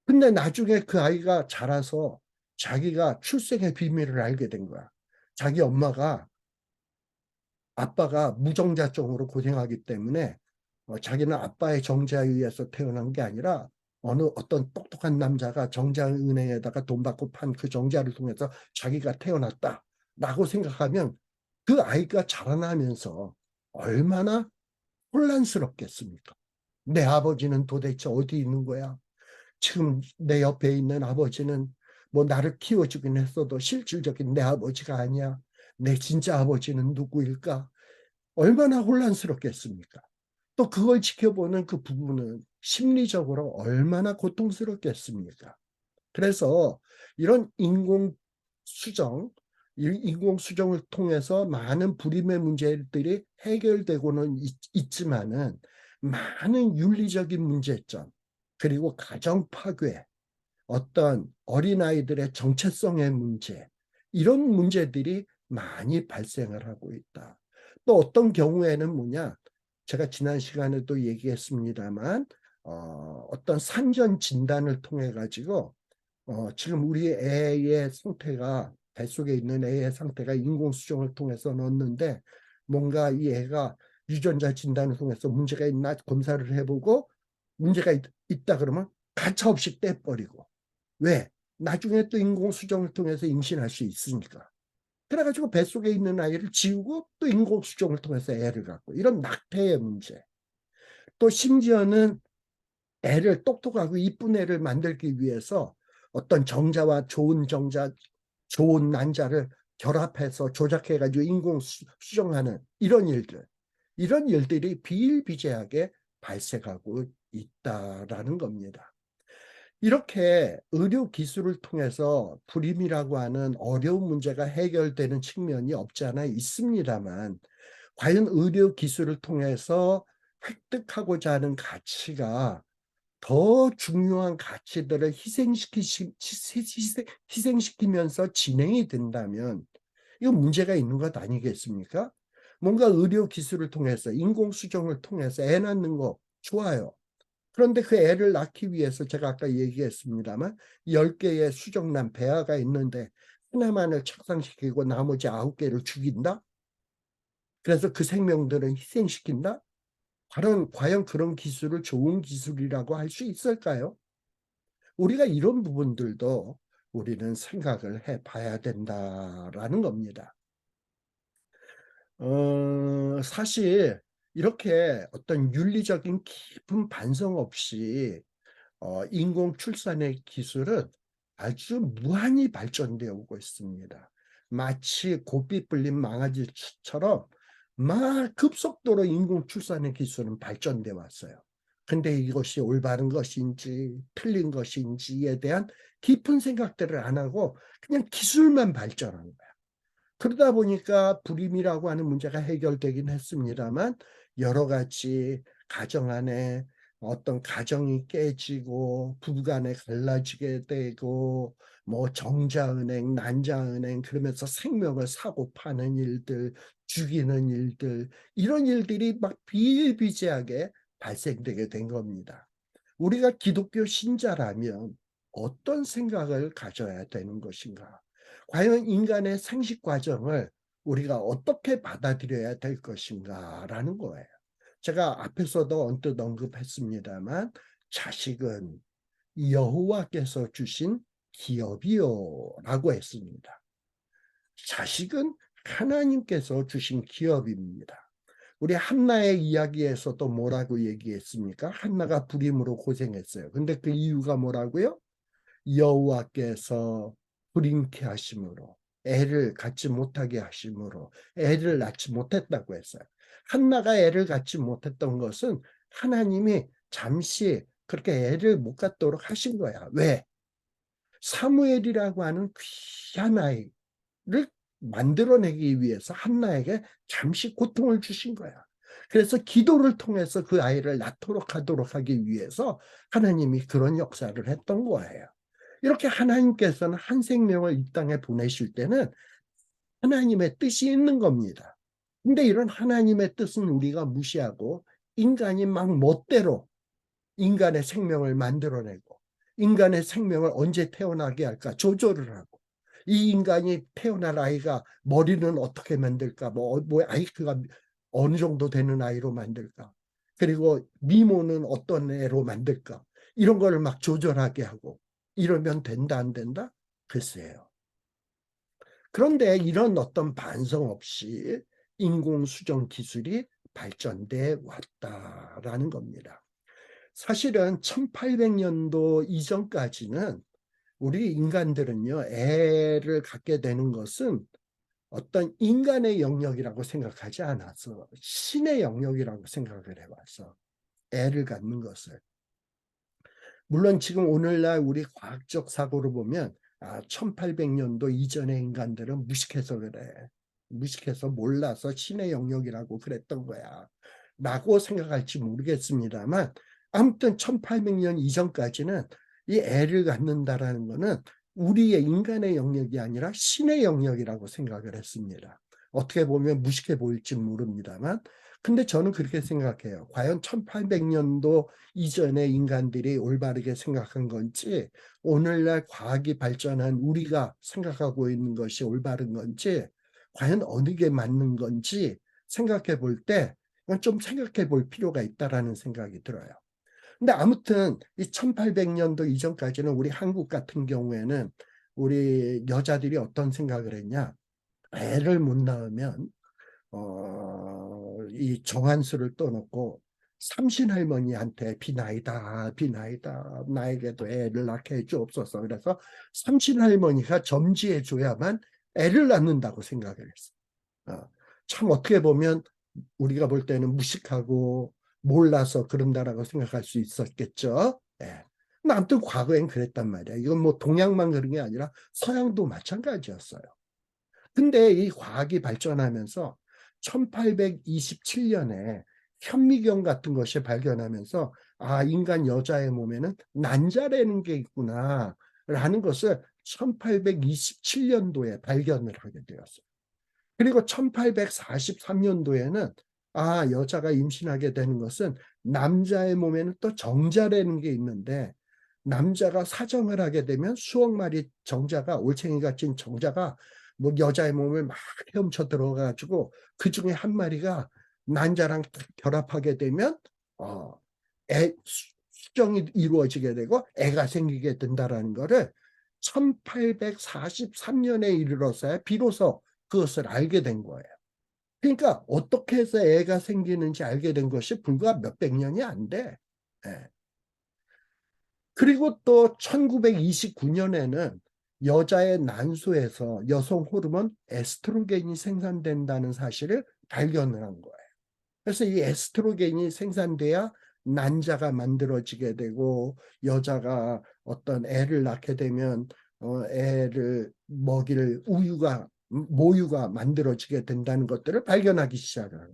근데 나중에 그 아이가 자라서 자기가 출생의 비밀을 알게 된 거야. 자기 아빠가 무정자증으로 고생하기 때문에 자기는 아빠의 정자에 의해서 태어난 게 아니라 어떤 똑똑한 남자가 정자은행에다가 돈 받고 판 그 정자를 통해서 자기가 태어났다라고 생각하면 그 아이가 자라나면서 얼마나 혼란스럽겠습니까? 내 아버지는 도대체 어디 있는 거야? 지금 내 옆에 있는 아버지는 뭐 나를 키워주긴 했어도 실질적인 내 아버지가 아니야. 내 진짜 아버지는 누구일까? 얼마나 혼란스럽겠습니까? 또 그걸 지켜보는 그 부부는 심리적으로 얼마나 고통스럽겠습니까? 그래서 이런 인공수정을 통해서 많은 불임의 문제들이 해결되고는 있지만은 많은 윤리적인 문제점, 그리고 가정 파괴, 어떤 어린아이들의 정체성의 문제, 이런 문제들이 많이 발생을 하고 있다. 또 어떤 경우에는 뭐냐, 제가 지난 시간에도 얘기했습니다만 어떤 산전 진단을 통해 가지고 지금 우리 애의 상태가, 뱃속에 있는 애의 상태가 인공수정을 통해서 넣었는데 뭔가 이 애가 유전자 진단을 통해서 문제가 있나 검사를 해보고 문제가 있다 그러면 가차없이 떼버리고. 왜? 나중에 또 인공수정을 통해서 임신할 수 있으니까. 그래가지고 뱃속에 있는 아이를 지우고 또 인공수정을 통해서 애를 갖고, 이런 낙태의 문제. 또 심지어는 애를 똑똑하고 이쁜 애를 만들기 위해서 어떤 정자와 좋은 정자, 좋은 난자를 결합해서 조작해가지고 인공수정하는 이런 일들이 비일비재하게 발생하고 있다라는 겁니다. 이렇게 의료 기술을 통해서 불임이라고 하는 어려운 문제가 해결되는 측면이 없지 않아 있습니다만, 과연 의료 기술을 통해서 획득하고자 하는 가치가 더 중요한 가치들을 희생시키면서 진행이 된다면 이거 문제가 있는 것 아니겠습니까? 뭔가 의료 기술을 통해서, 인공수정을 통해서 애 낳는 거 좋아요. 그런데 그 애를 낳기 위해서 제가 아까 얘기했습니다만 10개의 수정란 배아가 있는데 하나만을 착상시키고 나머지 9개를 죽인다? 그래서 그 생명들을 희생시킨다? 과연 그런 기술을 좋은 기술이라고 할 수 있을까요? 우리가 이런 부분들도 우리는 생각을 해봐야 된다라는 겁니다. 사실 이렇게 어떤 윤리적인 깊은 반성 없이 인공 출산의 기술은 아주 무한히 발전되어 오고 있습니다. 마치 고삐 불린 망아지처럼 막 급속도로 인공 출산의 기술은 발전되어 왔어요. 근데 이것이 올바른 것인지 틀린 것인지에 대한 깊은 생각들을 안 하고 그냥 기술만 발전한 거예요. 그러다 보니까 불임이라고 하는 문제가 해결되긴 했습니다만 여러 가지 가정 안에 어떤 가정이 깨지고 부부간에 갈라지게 되고 뭐 정자은행, 난자은행 그러면서 생명을 사고 파는 일들, 죽이는 일들, 이런 일들이 막 비일비재하게 발생되게 된 겁니다. 우리가 기독교 신자라면 어떤 생각을 가져야 되는 것인가? 과연 인간의 생식 과정을 우리가 어떻게 받아들여야 될 것인가라는 거예요. 제가 앞에서도 언뜻 언급했습니다만 자식은 여호와께서 주신 기업이요라고 했습니다. 자식은 하나님께서 주신 기업입니다. 우리 한나의 이야기에서도 뭐라고 얘기했습니까? 한나가 불임으로 고생했어요. 근데 그 이유가 뭐라고요? 여호와께서 불임케 하심으로, 애를 갖지 못하게 하심으로 애를 낳지 못했다고 했어요. 한나가 애를 갖지 못했던 것은 하나님이 잠시 그렇게 애를 못 갖도록 하신 거야. 왜? 사무엘이라고 하는 귀한 아이를 만들어내기 위해서 한나에게 잠시 고통을 주신 거야. 그래서 기도를 통해서 그 아이를 낳도록 하도록 하기 위해서 하나님이 그런 역사를 했던 거예요. 이렇게 하나님께서는 한 생명을 이 땅에 보내실 때는 하나님의 뜻이 있는 겁니다. 근데 이런 하나님의 뜻은 우리가 무시하고 인간이 막 멋대로 인간의 생명을 만들어내고 인간의 생명을 언제 태어나게 할까 조절을 하고 이 인간이 태어날 아이가 머리는 어떻게 만들까 뭐 아이가 어느 정도 되는 아이로 만들까 그리고 미모는 어떤 애로 만들까 이런 거를 막 조절하게 하고 이러면 된다 안 된다? 글쎄요. 그런데 이런 어떤 반성 없이 인공수정 기술이 발전돼 왔다라는 겁니다. 사실은 1800년도 이전까지는 우리 인간들은요, 애를 갖게 되는 것은 어떤 인간의 영역이라고 생각하지 않아서 신의 영역이라고 생각을 해왔어. 애를 갖는 것을. 물론 지금 오늘날 우리 과학적 사고로 보면 1800년도 이전의 인간들은 무식해서 그래. 무식해서 몰라서 신의 영역이라고 그랬던 거야. 라고 생각할지 모르겠습니다만 아무튼 1800년 이전까지는 이 애를 갖는다라는 거는 우리의 인간의 영역이 아니라 신의 영역이라고 생각을 했습니다. 어떻게 보면 무식해 보일지 모릅니다만 근데 저는 그렇게 생각해요. 과연 1800년도 이전의 인간들이 올바르게 생각한 건지 오늘날 과학이 발전한 우리가 생각하고 있는 것이 올바른 건지 과연 어느 게 맞는 건지 생각해 볼 때 좀 생각해 볼 필요가 있다라는 생각이 들어요. 근데 아무튼 이 1800년도 이전까지는 우리 한국 같은 경우에는 우리 여자들이 어떤 생각을 했냐? 애를 못 낳으면 이 정한수를 떠놓고 삼신할머니한테 비나이다 비나이다 나에게도 애를 낳게 해주옵소서. 그래서 삼신할머니가 점지해 줘야만 애를 낳는다고 생각을 했어. 참 어떻게 보면 우리가 볼 때는 무식하고 몰라서 그런다라고 생각할 수 있었겠죠. 예. 아무튼 과거엔 그랬단 말이야. 이건 뭐 동양만 그런 게 아니라 서양도 마찬가지였어요. 근데 이 과학이 발전하면서 1827년에 현미경 같은 것이 발견하면서 인간 여자의 몸에는 난자라는 게 있구나 라는 것을 1827년도에 발견을 하게 되었어요. 그리고 1843년도에는 여자가 임신하게 되는 것은 남자의 몸에는 또 정자라는 게 있는데 남자가 사정을 하게 되면 수억 마리 정자가 올챙이가 찐 정자가 뭐 여자의 몸을 막 헤엄쳐 들어가지고 그 중에 한 마리가 난자랑 결합하게 되면 수정이 이루어지게 되고 애가 생기게 된다라는 거를 1843년에 이르러서야 비로소 그것을 알게 된 거예요. 그러니까 어떻게 해서 애가 생기는지 알게 된 것이 불과 몇백 년이 안 돼. 예. 그리고 또 1929년에는 여자의 난소에서 여성 호르몬 에스트로겐이 생산된다는 사실을 발견을 한 거예요. 그래서 이 에스트로겐이 생산돼야 난자가 만들어지게 되고 여자가 어떤 애를 낳게 되면 애를 먹일 모유가 만들어지게 된다는 것들을 발견하기 시작해요.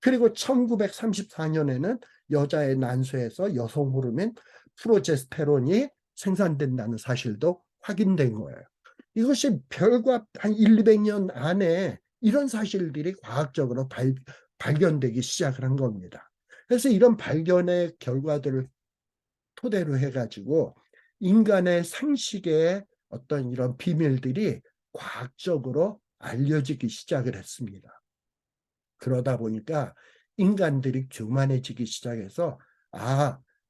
그리고 1934년에는 여자의 난소에서 여성 호르몬 프로제스테론이 생산된다는 사실도 확인된 거예요. 이것이 별과 한 1, 200년 안에 이런 사실들이 과학적으로 발견되기 시작을 한 겁니다. 그래서 이런 발견의 결과들을 토대로 해가지고 인간의 상식의 어떤 이런 비밀들이 과학적으로 알려지기 시작을 했습니다. 그러다 보니까 인간들이 교만해지기 시작해서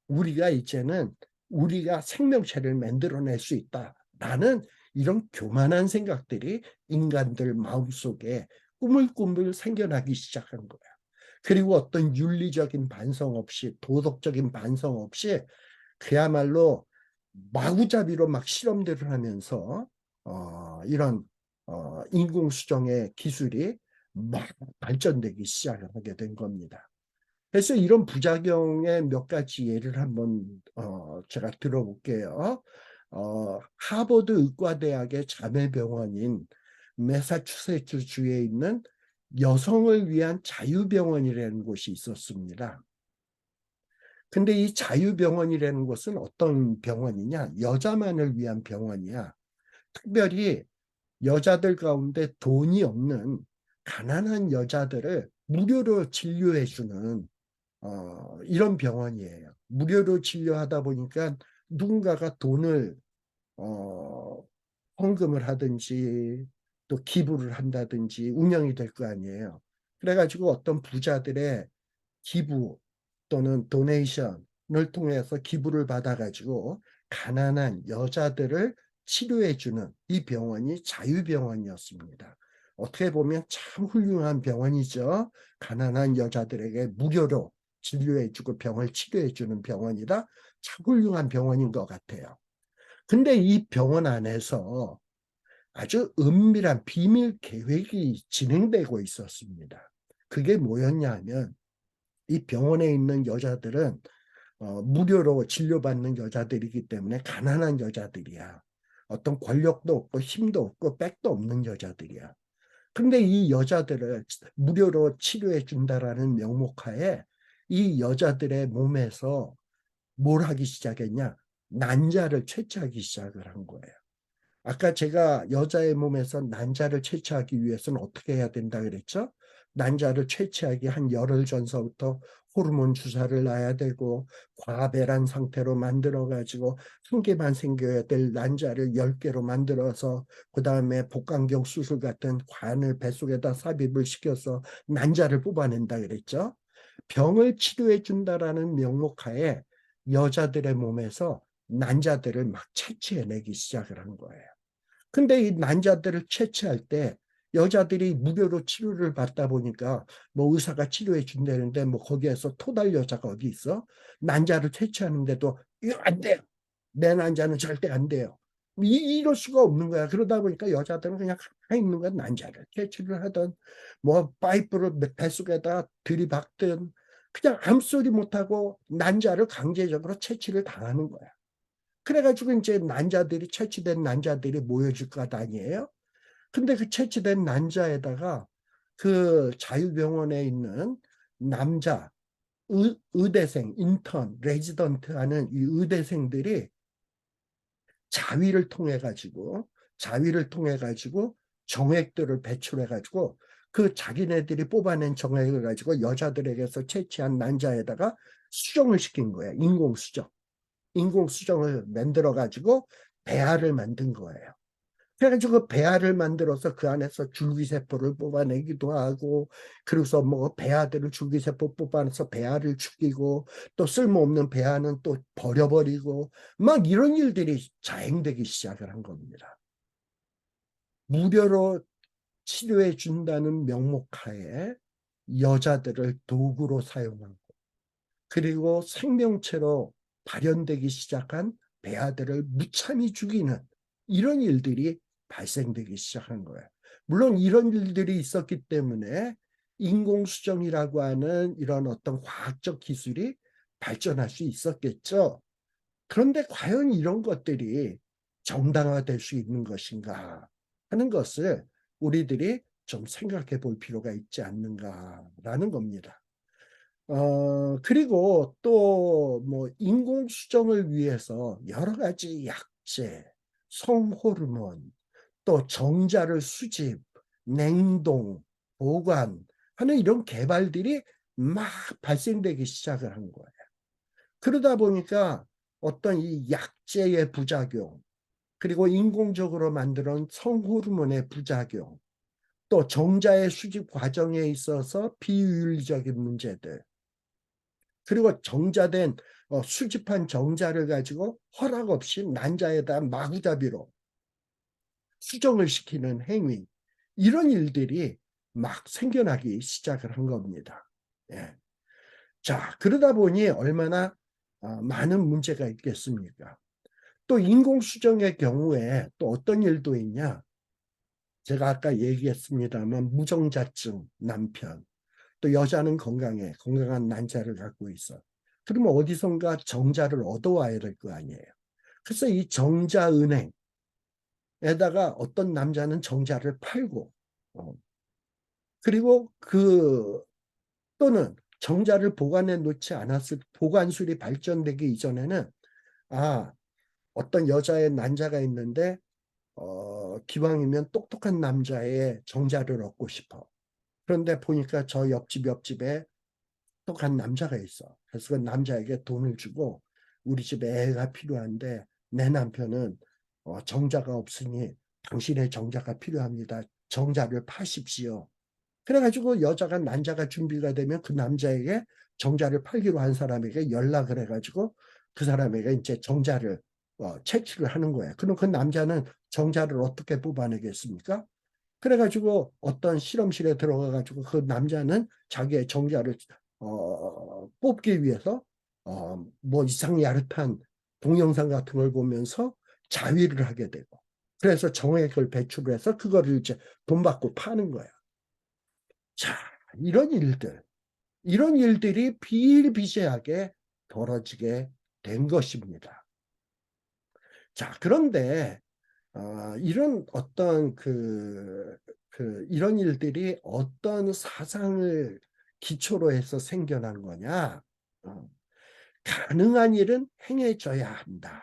우리가 이제는 우리가 생명체를 만들어낼 수 있다라는 이런 교만한 생각들이 인간들 마음속에 꾸물꾸물 생겨나기 시작한 거야. 그리고 어떤 윤리적인 반성 없이 도덕적인 반성 없이 그야말로 마구잡이로 막 실험들을 하면서 이런 인공수정의 기술이 막 발전되기 시작을 하게 된 겁니다. 그래서 이런 부작용의 몇 가지 예를 한번 제가 들어볼게요. 하버드 의과대학의 자매병원인 매사추세츠 주에 있는 여성을 위한 자유병원이라는 곳이 있었습니다. 근데 이 자유병원이라는 곳은 어떤 병원이냐? 여자만을 위한 병원이야. 특별히 여자들 가운데 돈이 없는 가난한 여자들을 무료로 진료해주는 이런 병원이에요. 무료로 진료하다 보니까 누군가가 돈을 어, 헌금을 하든지 또 기부를 한다든지 운영이 될 거 아니에요. 그래가지고 어떤 부자들의 기부 또는 도네이션을 통해서 기부를 받아가지고 가난한 여자들을 치료해주는 이 병원이 자유병원이었습니다. 어떻게 보면 참 훌륭한 병원이죠. 가난한 여자들에게 무료로 진료해주고 병을 치료해주는 병원이다. 참 훌륭한 병원인 것 같아요. 근데 이 병원 안에서 아주 은밀한 비밀 계획이 진행되고 있었습니다. 그게 뭐였냐 하면 이 병원에 있는 여자들은 무료로 진료받는 여자들이기 때문에 가난한 여자들이야. 어떤 권력도 없고 힘도 없고 백도 없는 여자들이야. 근데 이 여자들을 무료로 치료해 준다라는 명목하에 이 여자들의 몸에서 뭘 하기 시작했냐? 난자를 채취하기 시작을 한 거예요. 아까 제가 여자의 몸에서 난자를 채취하기 위해서는 어떻게 해야 된다 그랬죠? 난자를 채취하기 한 열흘 전서부터 호르몬 주사를 놔야 되고 과배란 상태로 만들어가지고 한 개만 생겨야 될 난자를 10개로 만들어서 그 다음에 복강경 수술 같은 관을 뱃속에다 삽입을 시켜서 난자를 뽑아낸다 그랬죠? 병을 치료해 준다라는 명목하에 여자들의 몸에서 난자들을 막 채취해내기 시작을 한 거예요. 근데 이 난자들을 채취할 때 여자들이 무료로 치료를 받다 보니까 뭐 의사가 치료해 준다는데 뭐 거기에서 토달 여자가 어디 있어? 난자를 채취하는데도 이거 안 돼요. 내 난자는 절대 안 돼요. 이럴 수가 없는 거야. 그러다 보니까 여자들은 그냥 가만히 있는 거야. 난자를 채취를 하든 뭐 파이프를 뱃속에다 들이박든 그냥 아무 소리 못하고 난자를 강제적으로 채취를 당하는 거야. 그래가지고 이제 난자들이 채취된 난자들이 모여질 것 아니에요? 근데 그 채취된 난자에다가 그 자유병원에 있는 남자 의대생, 인턴, 레지던트 하는 이 의대생들이 자위를 통해 가지고 정액들을 배출해 가지고 그 자기네들이 뽑아낸 정액을 가지고 여자들에게서 채취한 난자에다가 수정을 시킨 거예요. 인공수정을 만들어 가지고 배아를 만든 거예요. 그래가지고 그 배아를 만들어서 그 안에서 줄기세포를 뽑아내기도 하고, 그래서 뭐 배아들을 줄기세포 뽑아내서 배아를 죽이고, 또 쓸모없는 배아는 또 버려버리고, 막 이런 일들이 자행되기 시작을 한 겁니다. 무료로 치료해 준다는 명목하에 여자들을 도구로 사용하고, 그리고 생명체로 발현되기 시작한 배아들을 무참히 죽이는 이런 일들이 발생되기 시작한 거예요. 물론 이런 일들이 있었기 때문에 인공수정이라고 하는 이런 어떤 과학적 기술이 발전할 수 있었겠죠. 그런데 과연 이런 것들이 정당화될 수 있는 것인가 하는 것을 우리들이 좀 생각해 볼 필요가 있지 않는가라는 겁니다. 그리고 또 뭐 인공수정을 위해서 여러 가지 약제, 성호르몬, 또 정자를 수집, 냉동, 보관 하는 이런 개발들이 막 발생되기 시작을 한 거예요. 그러다 보니까 어떤 이 약제의 부작용, 그리고 인공적으로 만드는 성호르몬의 부작용, 또 정자의 수집 과정에 있어서 비윤리적인 문제들, 그리고 정자된 수집한 정자를 가지고 허락 없이 난자에다 마구잡이로 수정을 시키는 행위, 이런 일들이 막 생겨나기 시작을 한 겁니다. 예. 자, 그러다 보니 얼마나 많은 문제가 있겠습니까? 또 인공수정의 경우에 또 어떤 일도 있냐? 제가 아까 얘기했습니다만 무정자증 남편, 또 여자는 건강해. 건강한 난자를 갖고 있어. 그러면 어디선가 정자를 얻어와야 될 거 아니에요. 그래서 이 정자은행에다가 어떤 남자는 정자를 팔고, 그리고 또는 정자를 보관해 놓지 않았을, 보관술이 발전되기 이전에는, 아, 어떤 여자의 난자가 있는데, 기왕이면 똑똑한 남자의 정자를 얻고 싶어. 그런데 보니까 저 옆집에 똑똑한 남자가 있어. 그래서 그 남자에게 돈을 주고 우리 집에 애가 필요한데 내 남편은 정자가 없으니 당신의 정자가 필요합니다. 정자를 파십시오. 그래가지고 여자가 난자가 준비가 되면 그 남자에게 정자를 팔기로 한 사람에게 연락을 해가지고 그 사람에게 이제 정자를 채취를 하는 거예요. 그럼 그 남자는 정자를 어떻게 뽑아내겠습니까? 그래가지고 어떤 실험실에 들어가가지고 그 남자는 자기의 정자를 뽑기 위해서 뭐 이상 야릇한 동영상 같은 걸 보면서 자위를 하게 되고 그래서 정액을 배출을 해서 그거를 이제 돈 받고 파는 거야. 자, 이런 일들이 비일비재하게 벌어지게 된 것입니다. 자, 그런데 이런 어떤 이런 일들이 어떤 사상을 기초로 해서 생겨난 거냐? 가능한 일은 행해져야 한다.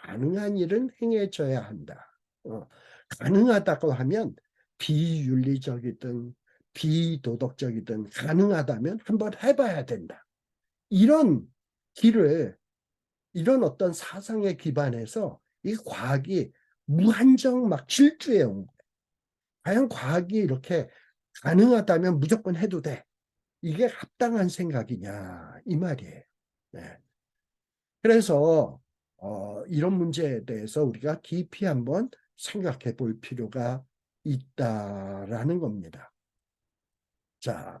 가능한 일은 행해져야 한다. 가능하다고 하면 비윤리적이든 비도덕적이든 가능하다면 한번 해봐야 된다. 이런 길을 이런 어떤 사상에 기반해서 이 과학이 무한정 막 질주해 온 거예요. 과연 과학이 이렇게 가능하다면 무조건 해도 돼. 이게 합당한 생각이냐 이 말이에요. 네. 그래서 이런 문제에 대해서 우리가 깊이 한번 생각해 볼 필요가 있다라는 겁니다. 자,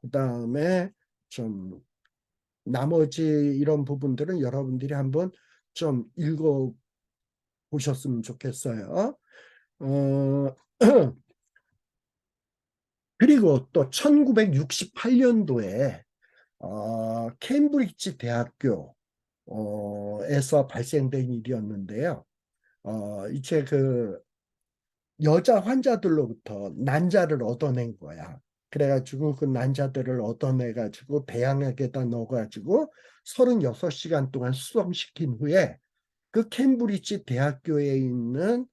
그 다음에 좀 나머지 이런 부분들은 여러분들이 한번 좀 읽어 보셨으면 좋겠어요. 그리고 또 1968년도에 케임브리지 대학교에서 발생된 일이었는데요. 이제 여자 환자들로부터 난자를 얻어낸 거야. 그래가지고 그 난자들을 얻어내가지고 배양액에다 넣어가지고 36시간 동안 수정시킨 후에 그 캠브리지 대학교에 있는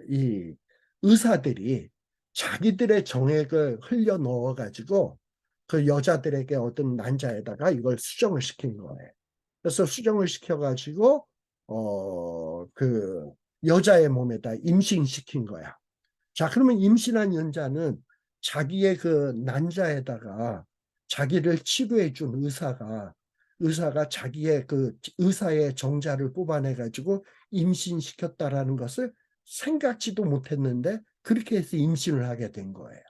이 의사들이 자기들의 정액을 흘려 넣어가지고 그 여자들에게 얻은 난자에다가 이걸 수정을 시킨 거예요. 그래서 수정을 시켜가지고 여자의 몸에다 임신시킨 거야. 자, 그러면 임신한 여자는 자기의 그 난자에다가 자기를 치료해 준 의사가 자기의 의사의 정자를 뽑아내 가지고 임신시켰다라는 것을 생각지도 못했는데 그렇게 해서 임신을 하게 된 거예요.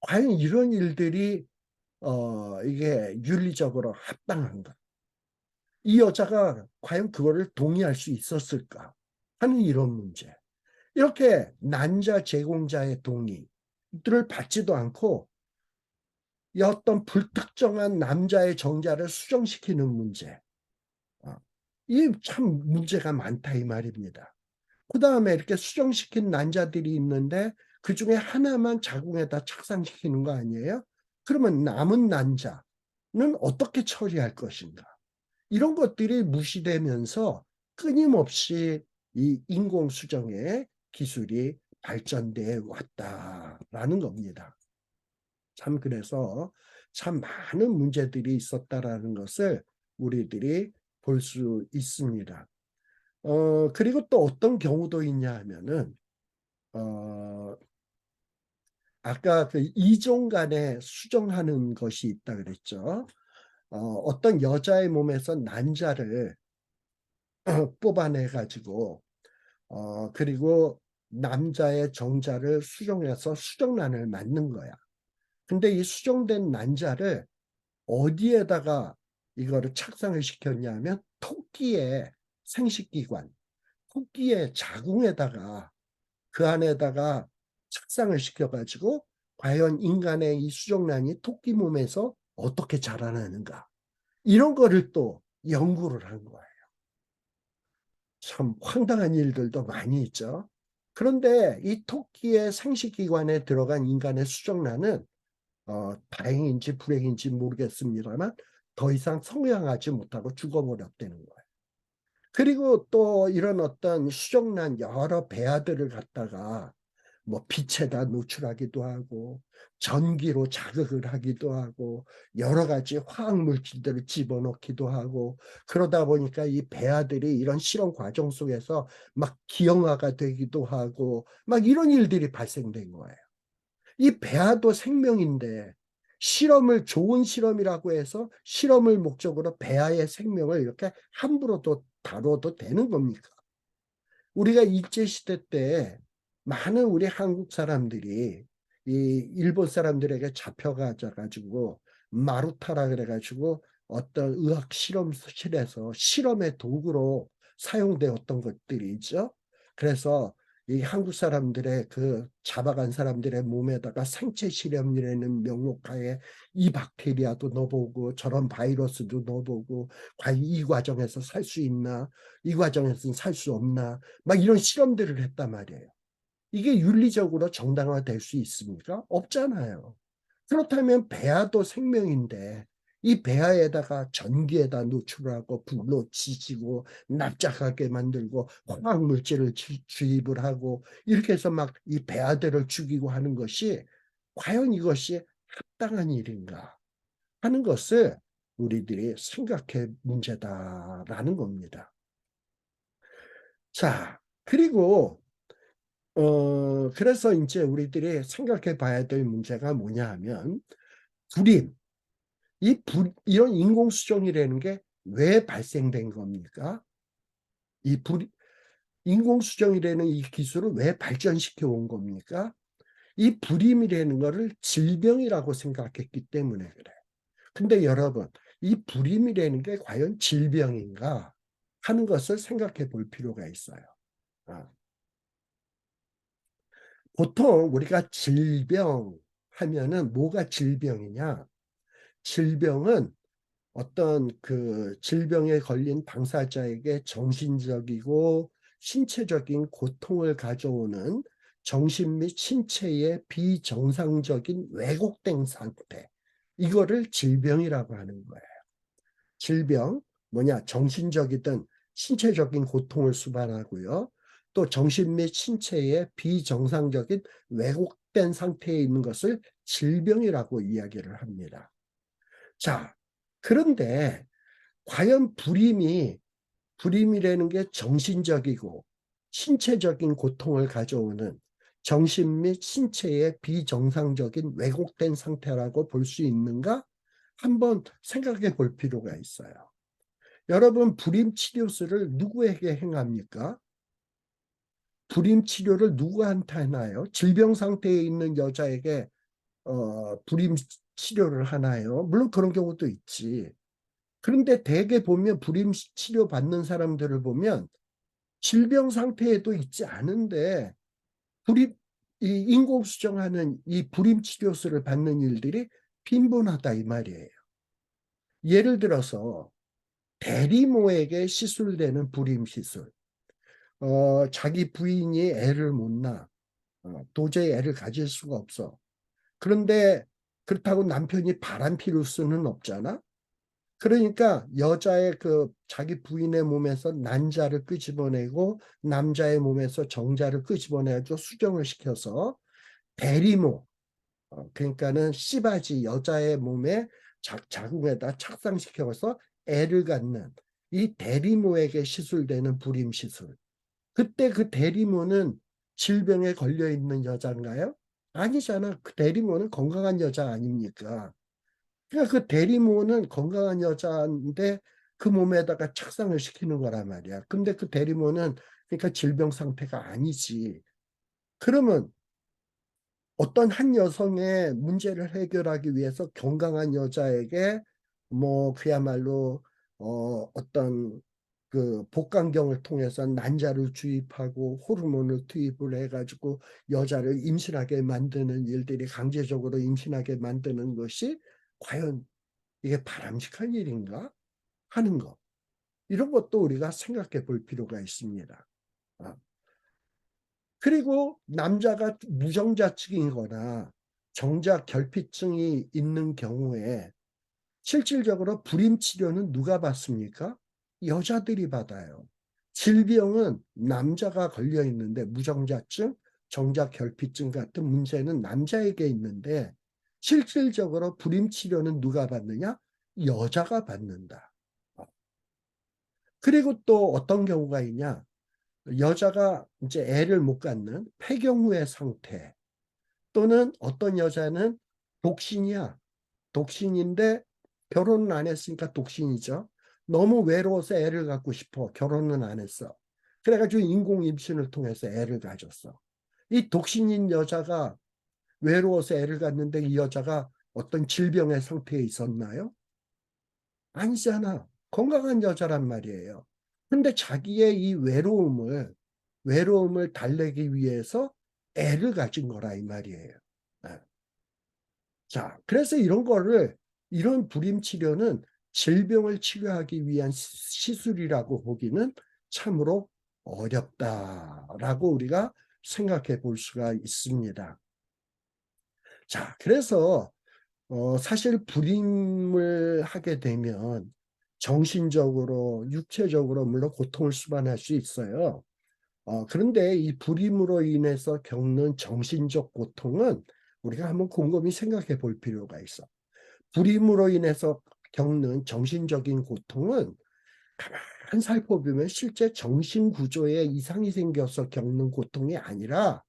과연 이런 일들이 이게 윤리적으로 합당한가? 이 여자가 과연 그거를 동의할 수 있었을까 하는 이런 문제. 이렇게 난자 제공자의 동의를 받지도 않고 어떤 불특정한 남자의 정자를 수정시키는 문제. 이 참 문제가 많다 이 말입니다. 그 다음에 이렇게 수정시킨 난자들이 있는데 그 중에 하나만 자궁에다 착상시키는 거 아니에요? 그러면 남은 난자는 어떻게 처리할 것인가? 이런 것들이 무시되면서 끊임없이 이 인공수정의 기술이 발전돼 왔다라는 겁니다. 참 그래서 참 많은 문제들이 있었다라는 것을 우리들이 볼 수 있습니다. 그리고 또 어떤 경우도 있냐 하면은 아까 그 이종 간에 수정하는 것이 있다 그랬죠. 어떤 여자의 몸에서 난자를 뽑아내 가지고 그리고 남자의 정자를 수정해서 수정란을 맞는 거야. 근데 이 수정된 난자를 어디에다가 이거를 착상을 시켰냐면 토끼의 생식기관, 토끼의 자궁에다가 그 안에다가 착상을 시켜가지고 과연 인간의 이 수정란이 토끼 몸에서 어떻게 자라나는가? 이런 거를 또 연구를 한 거예요. 참 황당한 일들도 많이 있죠. 그런데 이 토끼의 생식기관에 들어간 인간의 수정란은 다행인지 불행인지 모르겠습니다만 더 이상 성장하지 못하고 죽어버렸다는 거예요. 그리고 또 이런 어떤 수정란 여러 배아들을 갖다가 뭐 빛에다 노출하기도 하고 전기로 자극을 하기도 하고 여러 가지 화학 물질들을 집어넣기도 하고 그러다 보니까 이 배아들이 이런 실험 과정 속에서 막 기형아가 되기도 하고 막 이런 일들이 발생된 거예요. 이 배아도 생명인데 실험을 좋은 실험이라고 해서 실험을 목적으로 배아의 생명을 이렇게 함부로 또 다뤄도 되는 겁니까? 우리가 일제시대 때 많은 우리 한국 사람들이 이 일본 사람들에게 잡혀가지고 마루타라 그래가지고 어떤 의학 실험실에서 실험의 도구로 사용되었던 것들이 있죠. 그래서 이 한국 사람들의 그 잡아간 사람들의 몸에다가 생체 실험이라는 명목하에 이 박테리아도 넣어보고 저런 바이러스도 넣어보고 과연 이 과정에서 살 수 있나 이 과정에서는 살 수 없나 막 이런 실험들을 했단 말이에요. 이게 윤리적으로 정당화될 수 있습니까? 없잖아요. 그렇다면 배아도 생명인데 이 배아에다가 전기에다 노출하고 불로 지지고 납작하게 만들고 화학물질을 주입을 하고 이렇게 해서 막 이 배아들을 죽이고 하는 것이 과연 이것이 합당한 일인가 하는 것을 우리들이 생각해 문제다라는 겁니다. 자, 그리고 그래서 이제 우리들이 생각해 봐야 될 문제가 뭐냐 하면 불임. 이런 인공수정이라는 게 왜 발생된 겁니까? 이 인공수정이라는 이 기술을 왜 발전시켜 온 겁니까? 이 불임이라는 거를 질병이라고 생각했기 때문에 그래요. 근데 여러분, 이 불임이라는 게 과연 질병인가 하는 것을 생각해 볼 필요가 있어요. 아, 보통 우리가 질병 하면은 뭐가 질병이냐? 질병은 어떤 그 질병에 걸린 당사자에게 정신적이고 신체적인 고통을 가져오는 정신 및 신체의 비정상적인 왜곡된 상태. 이거를 질병이라고 하는 거예요. 질병, 뭐냐, 정신적이든 신체적인 고통을 수반하고요. 또 정신 및 신체의 비정상적인 왜곡된 상태에 있는 것을 질병이라고 이야기를 합니다. 자, 그런데 과연 불임이라는 게 정신적이고 신체적인 고통을 가져오는 정신 및 신체의 비정상적인 왜곡된 상태라고 볼 수 있는가? 한번 생각해 볼 필요가 있어요. 여러분, 불임 치료술을 누구에게 행합니까? 불임 치료를 누구한테 하나요? 질병 상태에 있는 여자에게 불임 치료를 하나요? 물론 그런 경우도 있지. 그런데 대개 보면 불임 치료 받는 사람들을 보면 질병 상태에도 있지 않은데 불임 이 인공수정하는 이 불임 치료술을 받는 일들이 빈번하다 이 말이에요. 예를 들어서 대리모에게 시술되는 불임 시술. 자기 부인이 애를 못 낳아. 도저히 애를 가질 수가 없어. 그런데 그렇다고 남편이 바람 피울 수는 없잖아. 그러니까 여자의 그 자기 부인의 몸에서 난자를 끄집어내고 남자의 몸에서 정자를 끄집어내서 수정을 시켜서 대리모, 그러니까는 씨바지 여자의 몸에 자궁에다 착상시켜서 애를 갖는 이 대리모에게 시술되는 불임 시술. 그때 그 대리모는 질병에 걸려 있는 여자인가요? 아니잖아. 그 대리모는 건강한 여자 아닙니까? 그러니까 그 대리모는 건강한 여자인데 그 몸에다가 착상을 시키는 거란 말이야. 근데 그 대리모는 그러니까 질병 상태가 아니지. 그러면 어떤 한 여성의 문제를 해결하기 위해서 건강한 여자에게 뭐 그야말로 어떤 그 복강경을 통해서 난자를 주입하고 호르몬을 투입을 해가지고 여자를 임신하게 만드는 일들이, 강제적으로 임신하게 만드는 것이 과연 이게 바람직한 일인가 하는 것, 이런 것도 우리가 생각해 볼 필요가 있습니다. 아, 그리고 남자가 무정자증이거나 정자 결핍증이 있는 경우에 실질적으로 불임 치료는 누가 받습니까? 여자들이 받아요. 질병은 남자가 걸려 있는데, 무정자증, 정자 결핍증 같은 문제는 남자에게 있는데, 실질적으로 불임 치료는 누가 받느냐? 여자가 받는다. 그리고 또 어떤 경우가 있냐? 여자가 이제 애를 못 갖는 폐경후의 상태, 또는 어떤 여자는 독신이야. 독신인데 결혼은 안 했으니까 독신이죠. 너무 외로워서 애를 갖고 싶어. 결혼은 안 했어. 그래가지고 인공 임신을 통해서 애를 가졌어. 이 독신인 여자가 외로워서 애를 갖는데, 이 여자가 어떤 질병의 상태에 있었나요? 아니잖아. 건강한 여자란 말이에요. 근데 자기의 이 외로움을 달래기 위해서 애를 가진 거라 이 말이에요. 네. 자, 그래서 이런 불임 치료는 질병을 치료하기 위한 시술이라고 보기는 참으로 어렵다라고 우리가 생각해 볼 수가 있습니다. 자, 그래서 사실 불임을 하게 되면 정신적으로, 육체적으로 물론 고통을 수반할 수 있어요. 그런데 이 불임으로 인해서 겪는 정신적 고통은 우리가 한번 곰곰이 생각해 볼 필요가 있어. 불임으로 인해서 겪는 정신적인 고통은 가만 살펴보면 실제 정신 구조에 이상이 생겨서 겪는 고통이 아니라,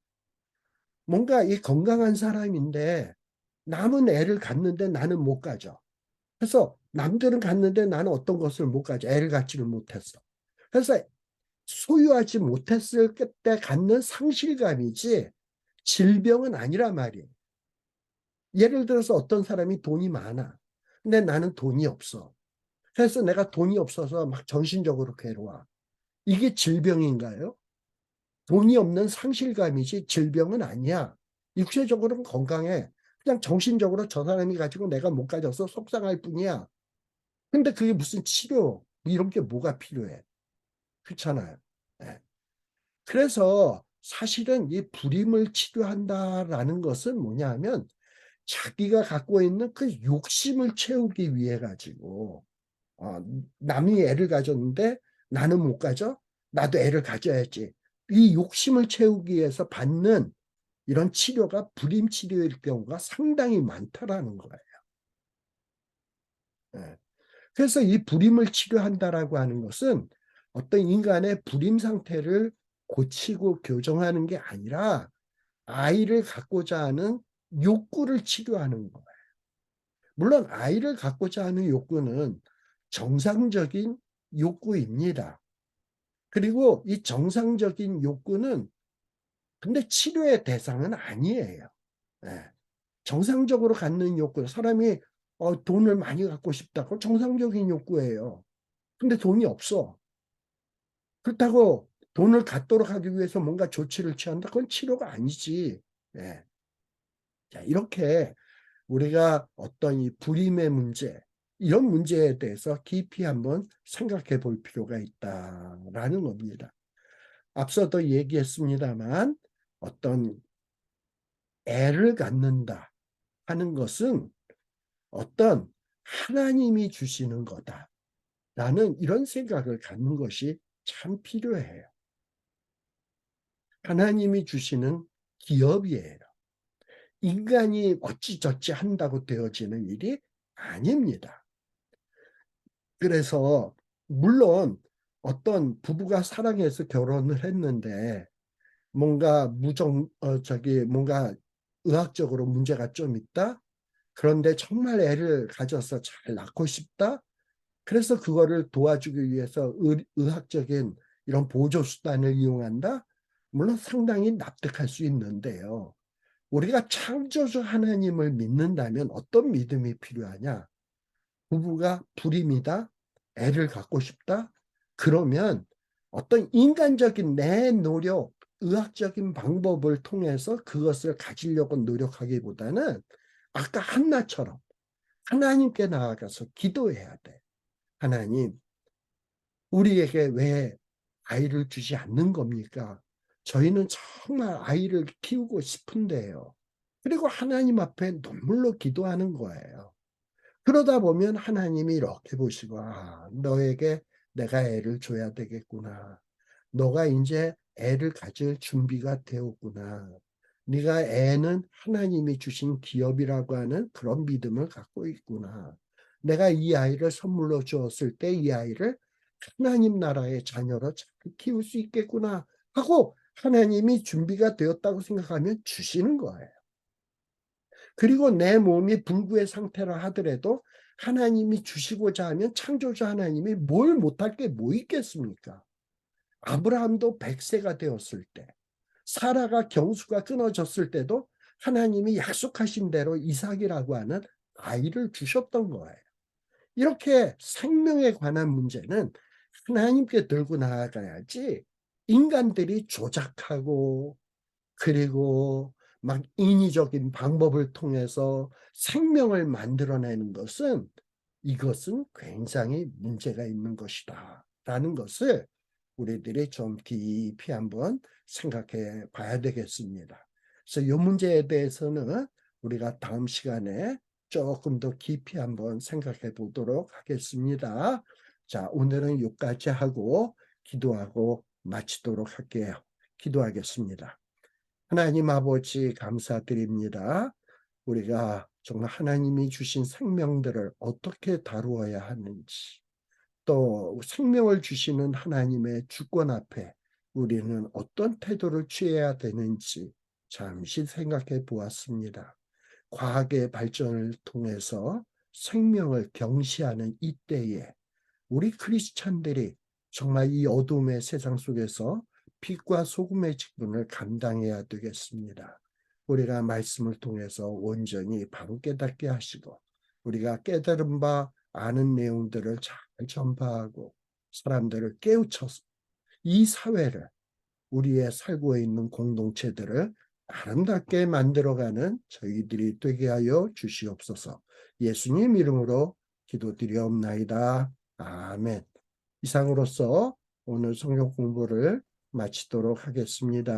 뭔가 이 건강한 사람인데 남은 애를 갖는데 나는 못 가져. 그래서 남들은 갖는데 나는 어떤 것을 못 가져. 애를 갖지를 못했어. 그래서 소유하지 못했을 때 갖는 상실감이지 질병은 아니란 말이에요. 예를 들어서 어떤 사람이 돈이 많아. 근데 나는 돈이 없어. 그래서 내가 돈이 없어서 막 정신적으로 괴로워. 이게 질병인가요? 돈이 없는 상실감이지 질병은 아니야. 육체적으로는 건강해. 그냥 정신적으로 저 사람이 가지고 내가 못 가져서 속상할 뿐이야. 근데 그게 무슨 치료, 이런 게 뭐가 필요해? 그렇잖아요. 네. 그래서 사실은 이 불임을 치료한다라는 것은 뭐냐 하면, 자기가 갖고 있는 그 욕심을 채우기 위해 가지고, 어, 남이 애를 가졌는데 나는 못 가져? 나도 애를 가져야지. 이 욕심을 채우기 위해서 받는 이런 치료가 불임 치료일 경우가 상당히 많다라는 거예요. 예. 그래서 이 불임을 치료한다라고 하는 것은 어떤 인간의 불임 상태를 고치고 교정하는 게 아니라, 아이를 갖고자 하는 욕구를 치료하는 거예요. 물론 아이를 갖고자 하는 욕구는 정상적인 욕구입니다. 그리고 이 정상적인 욕구는 근데 치료의 대상은 아니에요. 네. 정상적으로 갖는 욕구, 사람이 돈을 많이 갖고 싶다고 정상적인 욕구예요. 근데 돈이 없어. 그렇다고 돈을 갖도록 하기 위해서 뭔가 조치를 취한다? 그건 치료가 아니지. 네. 자, 이렇게 우리가 어떤 이 불임의 문제, 이런 문제에 대해서 깊이 한번 생각해 볼 필요가 있다라는 겁니다. 앞서도 얘기했습니다만, 어떤 애를 갖는다 하는 것은 어떤 하나님이 주시는 거다라는 이런 생각을 갖는 것이 참 필요해요. 하나님이 주시는 기업이에요. 인간이 어찌저찌 한다고 되어지는 일이 아닙니다. 그래서 물론 어떤 부부가 사랑해서 결혼을 했는데 뭔가 의학적으로 문제가 좀 있다. 그런데 정말 애를 가져서 잘 낳고 싶다. 그래서 그거를 도와주기 위해서 의학적인 이런 보조 수단을 이용한다. 물론 상당히 납득할 수 있는데요. 우리가 창조주 하나님을 믿는다면 어떤 믿음이 필요하냐? 부부가 불임이다, 애를 갖고 싶다. 그러면 어떤 인간적인 내 노력, 의학적인 방법을 통해서 그것을 가지려고 노력하기보다는 아까 한나처럼 하나님께 나아가서 기도해야 돼. 하나님, 우리에게 왜 아이를 주지 않는 겁니까? 저희는 정말 아이를 키우고 싶은데요. 그리고 하나님 앞에 눈물로 기도하는 거예요. 그러다 보면 하나님이 이렇게 보시고, 아, 너에게 내가 애를 줘야 되겠구나. 너가 이제 애를 가질 준비가 되었구나. 네가 애는 하나님이 주신 기업이라고 하는 그런 믿음을 갖고 있구나. 내가 이 아이를 선물로 주었을 때 이 아이를 하나님 나라의 자녀로 잘 키울 수 있겠구나 하고 하나님이 준비가 되었다고 생각하면 주시는 거예요. 그리고 내 몸이 불구의 상태라 하더라도 하나님이 주시고자 하면 창조주 하나님이 뭘 못할 게 뭐 있겠습니까? 아브라함도 100세가 되었을 때, 사라가 경수가 끊어졌을 때도 하나님이 약속하신 대로 이삭이라고 하는 아이를 주셨던 거예요. 이렇게 생명에 관한 문제는 하나님께 들고 나아가야지 인간들이 조작하고 그리고 막 인위적인 방법을 통해서 생명을 만들어내는 것은 이것은 굉장히 문제가 있는 것이다 라는 것을 우리들이 좀 깊이 한번 생각해 봐야 되겠습니다. 그래서 이 문제에 대해서는 우리가 다음 시간에 조금 더 깊이 한번 생각해 보도록 하겠습니다. 자, 오늘은 여기까지 하고 기도하고 마치도록 할게요. 기도하겠습니다. 하나님 아버지 감사드립니다. 우리가 정말 하나님이 주신 생명들을 어떻게 다루어야 하는지, 또 생명을 주시는 하나님의 주권 앞에 우리는 어떤 태도를 취해야 되는지 잠시 생각해 보았습니다. 과학의 발전을 통해서 생명을 경시하는 이때에 우리 크리스찬들이 정말 이 어둠의 세상 속에서 빛과 소금의 직분을 감당해야 되겠습니다. 우리가 말씀을 통해서 온전히 바로 깨닫게 하시고 우리가 깨달은 바 아는 내용들을 잘 전파하고 사람들을 깨우쳐서 이 사회를 우리의 살고 있는 공동체들을 아름답게 만들어가는 저희들이 되게 하여 주시옵소서. 예수님 이름으로 기도드리옵나이다. 아멘. 이상으로서 오늘 성경 공부를 마치도록 하겠습니다.